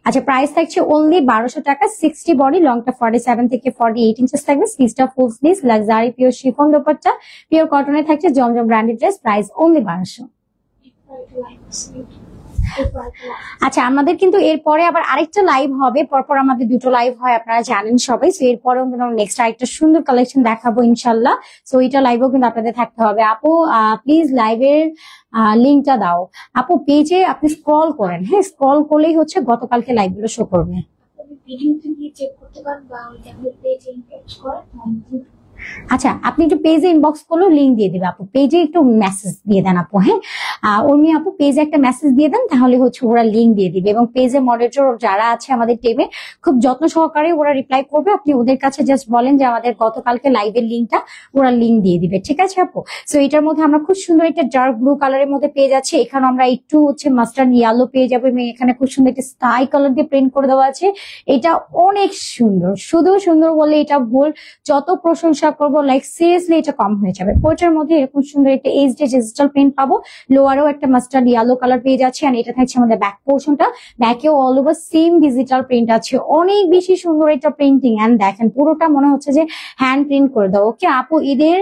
Speaker 1: আচ্ছা, প্রাইস থাকছে অনলি 1200 টাকা। 60 বডি, লংটা 47 থেকে 48 ইঞ্চেস থাকবে। স্লিভসটা full sleeves, luxury pure chiffon dupatta, pure কটনে থাকছে, Zamzam branded dress, price only 1200। আচ্ছা, আমাদের কিন্তু এরপরে আবার আরেকটা লাইভ হবে, পরপর আমাদের দুটো লাইভ হয় আপনারা জানেন সবাই। সো এরপরেও কিন্তু নেক্সট আরেকটা সুন্দর কালেকশন দেখাবো ইনশাল্লাহ। সো এটা লাইভও কিন্তু আপনাদের থাকতে হবে। আপু প্লিজ লাইভের লিঙ্কটা দাও। আপু পেজে আপনি স্ক্রল করেন, হ্যাঁ স্ক্রল করলেই হচ্ছে গতকালকে লাইভ গুলো শো করবে। আচ্ছা, আপনি একটু পেজে ইনবক্স করলেও লিঙ্ক দিয়ে দেবে আপু, পেজে একটু মেসেজ দিয়ে দেন আপু। হ্যাঁ, উনি আপু পেজে একটা মেসেজ দিয়ে দেন, তাহলে হচ্ছে ওরা লিঙ্ক দিয়ে দিবে। এবং পেজে মডারেটর যারা আছে আমাদের টিমে খুব যত্ন সহকারে ওরা রিপ্লাই করবে। আপনি ওদের কাছে জাস্ট বলেন যে আমাদের গতকালকে লাইভের লিঙ্কটা, ওরা লিঙ্ক দিয়ে দিবে, ঠিক আছে আপু। সো এটার মধ্যে আমরা খুব সুন্দর একটা ডার্ক ব্লু কালারের মধ্যে পেয়ে যাচ্ছি। এখানে আমরা একটু হচ্ছে মাস্টার্ড ইয়েলো পেয়ে যাবো, এবং এখানে খুব সুন্দর একটা স্কাই কালার দিয়ে প্রিন্ট করে দেওয়া আছে। এটা অনেক সুন্দর, শুধু সুন্দর বলে এটা ভুল, যত প্রশংসা করবো লাইক সিরিয়াসলি এটা কম হয়ে যাবে। পোর্টের মধ্যে এরকম সুন্দর একটা এইচডি ডিজিটাল প্রিন্ট পাবো। লোয়ার লোয়ারও একটা মাস্টার্ড ইয়েলো কালার পেয়ে যাচ্ছে। আর এটা থাকছে আমাদের ব্যাক পোর্শনটা, ব্যাকেও all over same digital print আছে, অনেক বেশি সুন্দর একটা প্রিন্টিং। এন্ড দেখেন পুরোটা মনে হচ্ছে যে হ্যান্ড প্রিন্ট করে দাও। ওকে আপু, ঈদের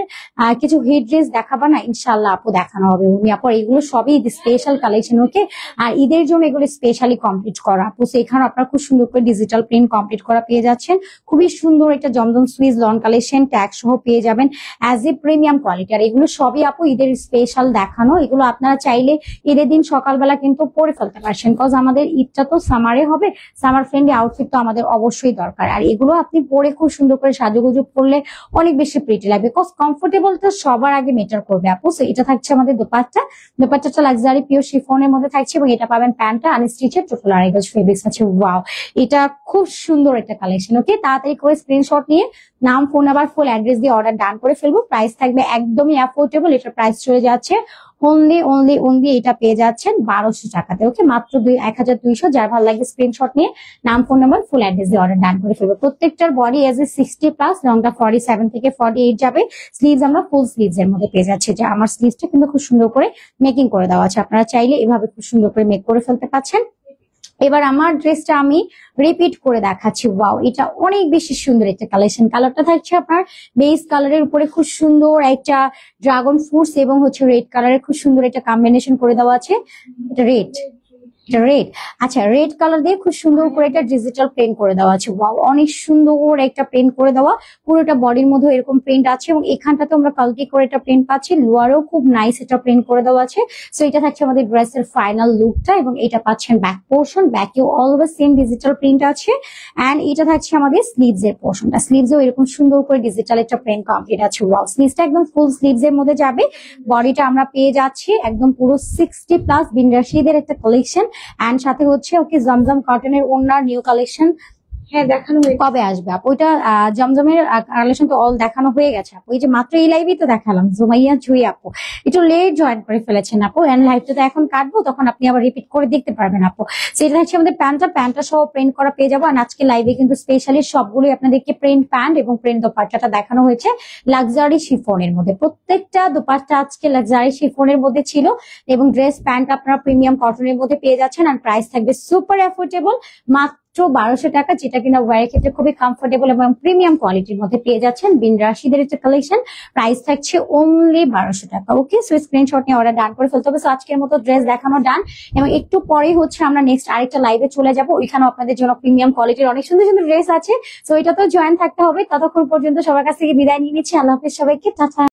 Speaker 1: কিছু হেড ড্রেস দেখাবা না? ইনশাল্লাহ আপু দেখানো হবে। উনি আপু এগুলো সবই স্পেশাল কালেকশন। ওকে, আর ঈদের জন্য এগুলো স্পেশালি কমপ্লিট করা আপু। সেখানে আপনারা খুব সুন্দর করে ডিজিটাল প্রিন্ট কমপ্লিট করা পেয়ে যাচ্ছেন। খুবই সুন্দর একটা জমজম সুইজ লন কালেকশন, ট্যাগ সহ পেয়ে যাবেন অ্যাজ এ প্রিমিয়াম কোয়ালিটি। আর এগুলো সবই আপু ঈদের স্পেশাল দেখানো। এগুলো আপনারা চাইলে ঈদের দিন সকালবেলা কিন্তু পরে ফেলতে পারছেন, কজ আমাদের ঈদটা তো সামারে হবে, সামার ফ্রেন্ডলি আউটফিট তো আমাদের অবশ্যই দরকার। আর এগুলো আপনি পরে খুব সুন্দর করে সাজুগুজু করলে অনেক বেশি প্রিটি লাগবে, কজ কমফোর্টেবল তো সবার আগে মেটার করবে আপু। সো এটা থাকছে আমাদের দোপাট্টাটা লাক্সারি পিওর শিফনের মধ্যে থাকছে, এবং এটা পাবেন প্যান্টটা আনস্টিচেড, টোটাল আড়াই গজ ফেব্রিক্স আছে। ওয়াও, এটা খুব সুন্দর একটা কালেকশন। ওকে, তাড়াতাড়ি করে স্ক্রিনশট নিয়ে নাম, ফোন নাম্বার, ফুল অ্যাড্রেস দিয়ে অর্ডার ডান করে ফেলবো। প্রাইস থাকবে একদমই অ্যাফোর্ডেবল। এটার প্রাইস চলে যাচ্ছে অনলি এটা পেয়ে যাচ্ছেন 1200 টাকাতে। ওকে, মাত্র 1200। যার ভালো লাগে স্ক্রিনশট নিয়ে নাম, ফোন নাম্বার, ফুল অ্যাড্রেস দিয়ে অর্ডার ডান করে ফেলবো। প্রত্যেকটার বডি এজ এ 60+, লংটা 47 থেকে 48 যাবে। স্লিভস আমরা ফুল স্লিভস এর মধ্যে পেয়ে যাচ্ছে, যে আমার স্লিভসটা কিন্তু খুব সুন্দর করে মেকিং করে দেওয়া আছে। আপনারা চাইলে এভাবে খুব সুন্দর করে মেক করে ফেলতে পারছেন। এবার আমার ড্রেসটা আমি রিপিট করে দেখাচ্ছি। ওয়াও, এটা অনেক বেশি সুন্দর একটা কালেকশন। কালারটা থাকছে আপনার বেস কালারের উপরে খুব সুন্দর একটা ড্রাগন ফ্রুটস এবং হচ্ছে রেড কালারের খুব সুন্দর একটা কম্বিনেশন করে দেওয়া আছে। এটা রেড, আচ্ছা, রেড কালার দিয়ে খুব সুন্দর করে একটা ডিজিটাল প্রিন্ট করে দেওয়া আছে। ওয়াও, অনেক সুন্দর একটা প্রিন্ট করে দেওয়া, পুরোটা বডির মধ্যে এরকম প্রিন্ট আছে, এবং এখানটাতে আমরা কালকি করে একটা প্রিন্ট পাচ্ছি। লোয়ারেও খুব নাইস একটা প্রিন্ট করে দেওয়া আছে। সো এটা থাকছে আমাদের ড্রেসের ফাইনাল লুকটা, এবং এটা পাচ্ছেন ব্যাক পোর্শন, ব্যাকেও অলওয়েজ সেম ডিজিটাল প্রিন্ট আছে। এন্ড এটা থাকছে আমাদের স্লিভস এর পোর্শনটা, স্লিভসেও এরকম সুন্দর করে ডিজিটাল একটা প্রিন্ট কমপ্লিট আছে। ওয়াও, স্লিভসটা একদম ফুল স্লিভস এর মধ্যে যাবে। বডিটা আমরা পেয়ে যাচ্ছি একদম পুরো 60+ বিন্দাসীদের একটা কালেকশন। এন্ড সাথে হচ্ছে ওকে জমজম কটনের ওনার নিউ কালেকশন। হ্যাঁ, দেখানো কবে আসবে আপু? ওইটা জমজমের কালেকশন তো অল দেখানো হয়ে গেছে আপু। এই যে মাত্র এই লাইভেই তো দেখালাম। জুমাইয়া জুই আপু একটু লেট জয়েন করে ফেলেছেন আপু, এন্ড লাইভটা তো এখন কাটবো, তখন আপনি আবার রিপিট করে দেখতে পারবেন আপু। সেটা হচ্ছে আমাদের প্যান্টটা সহ প্রিন্ট করা পেয়ে যাবো। আর আজকে লাইভে কিন্তু স্পেশালি সবগুলোই আপনাদেরকে প্রিন্ট প্যান্ট এবং প্রিন্ট দোপাট্টাটা দেখানো হয়েছে লাক্সারি শিফনের মধ্যে। প্রত্যেকটা দোপাট্টা আজকে লাক্সারি শিফনের মধ্যে ছিল, এবং ড্রেস প্যান্ট আপনারা প্রিমিয়াম কটনের মধ্যে পেয়ে যাচ্ছেন। আর প্রাইস থাকবে সুপার অ্যাফোর্ডেবল, মাত্র 1200 টাকা, যেটা কিনা ওয়ারের ক্ষেত্রে খুবই কমফোর্টেবল এবং প্রিমিয়াম কোয়ালিটির মধ্যে পেয়ে যাচ্ছেন। বিন রাশিদের একটা কালেকশন, প্রাইস থাকছে অনলি 1200 টাকা। ওকে, সো স্ক্রিনশট নিয়ে অর্ডার ডান করে ফেলতে হবে। সো আজকের মতো ড্রেস দেখানো ডান, এবং একটু পরেই হচ্ছে আমরা নেক্সট আরেকটা লাইভে চলে যাবো। ওইখানে আপনাদের জন্য প্রিমিয়াম কোয়ালিটির অনেক সুন্দর সুন্দর ড্রেস আছে। সো এটা তো জয়েন থাকতে হবে। ততক্ষণ পর্যন্ত সবার কাছ থেকে বিদায় নিয়ে নিচ্ছি। আল্লাহ হাফেজ সবাইকে, টাটা।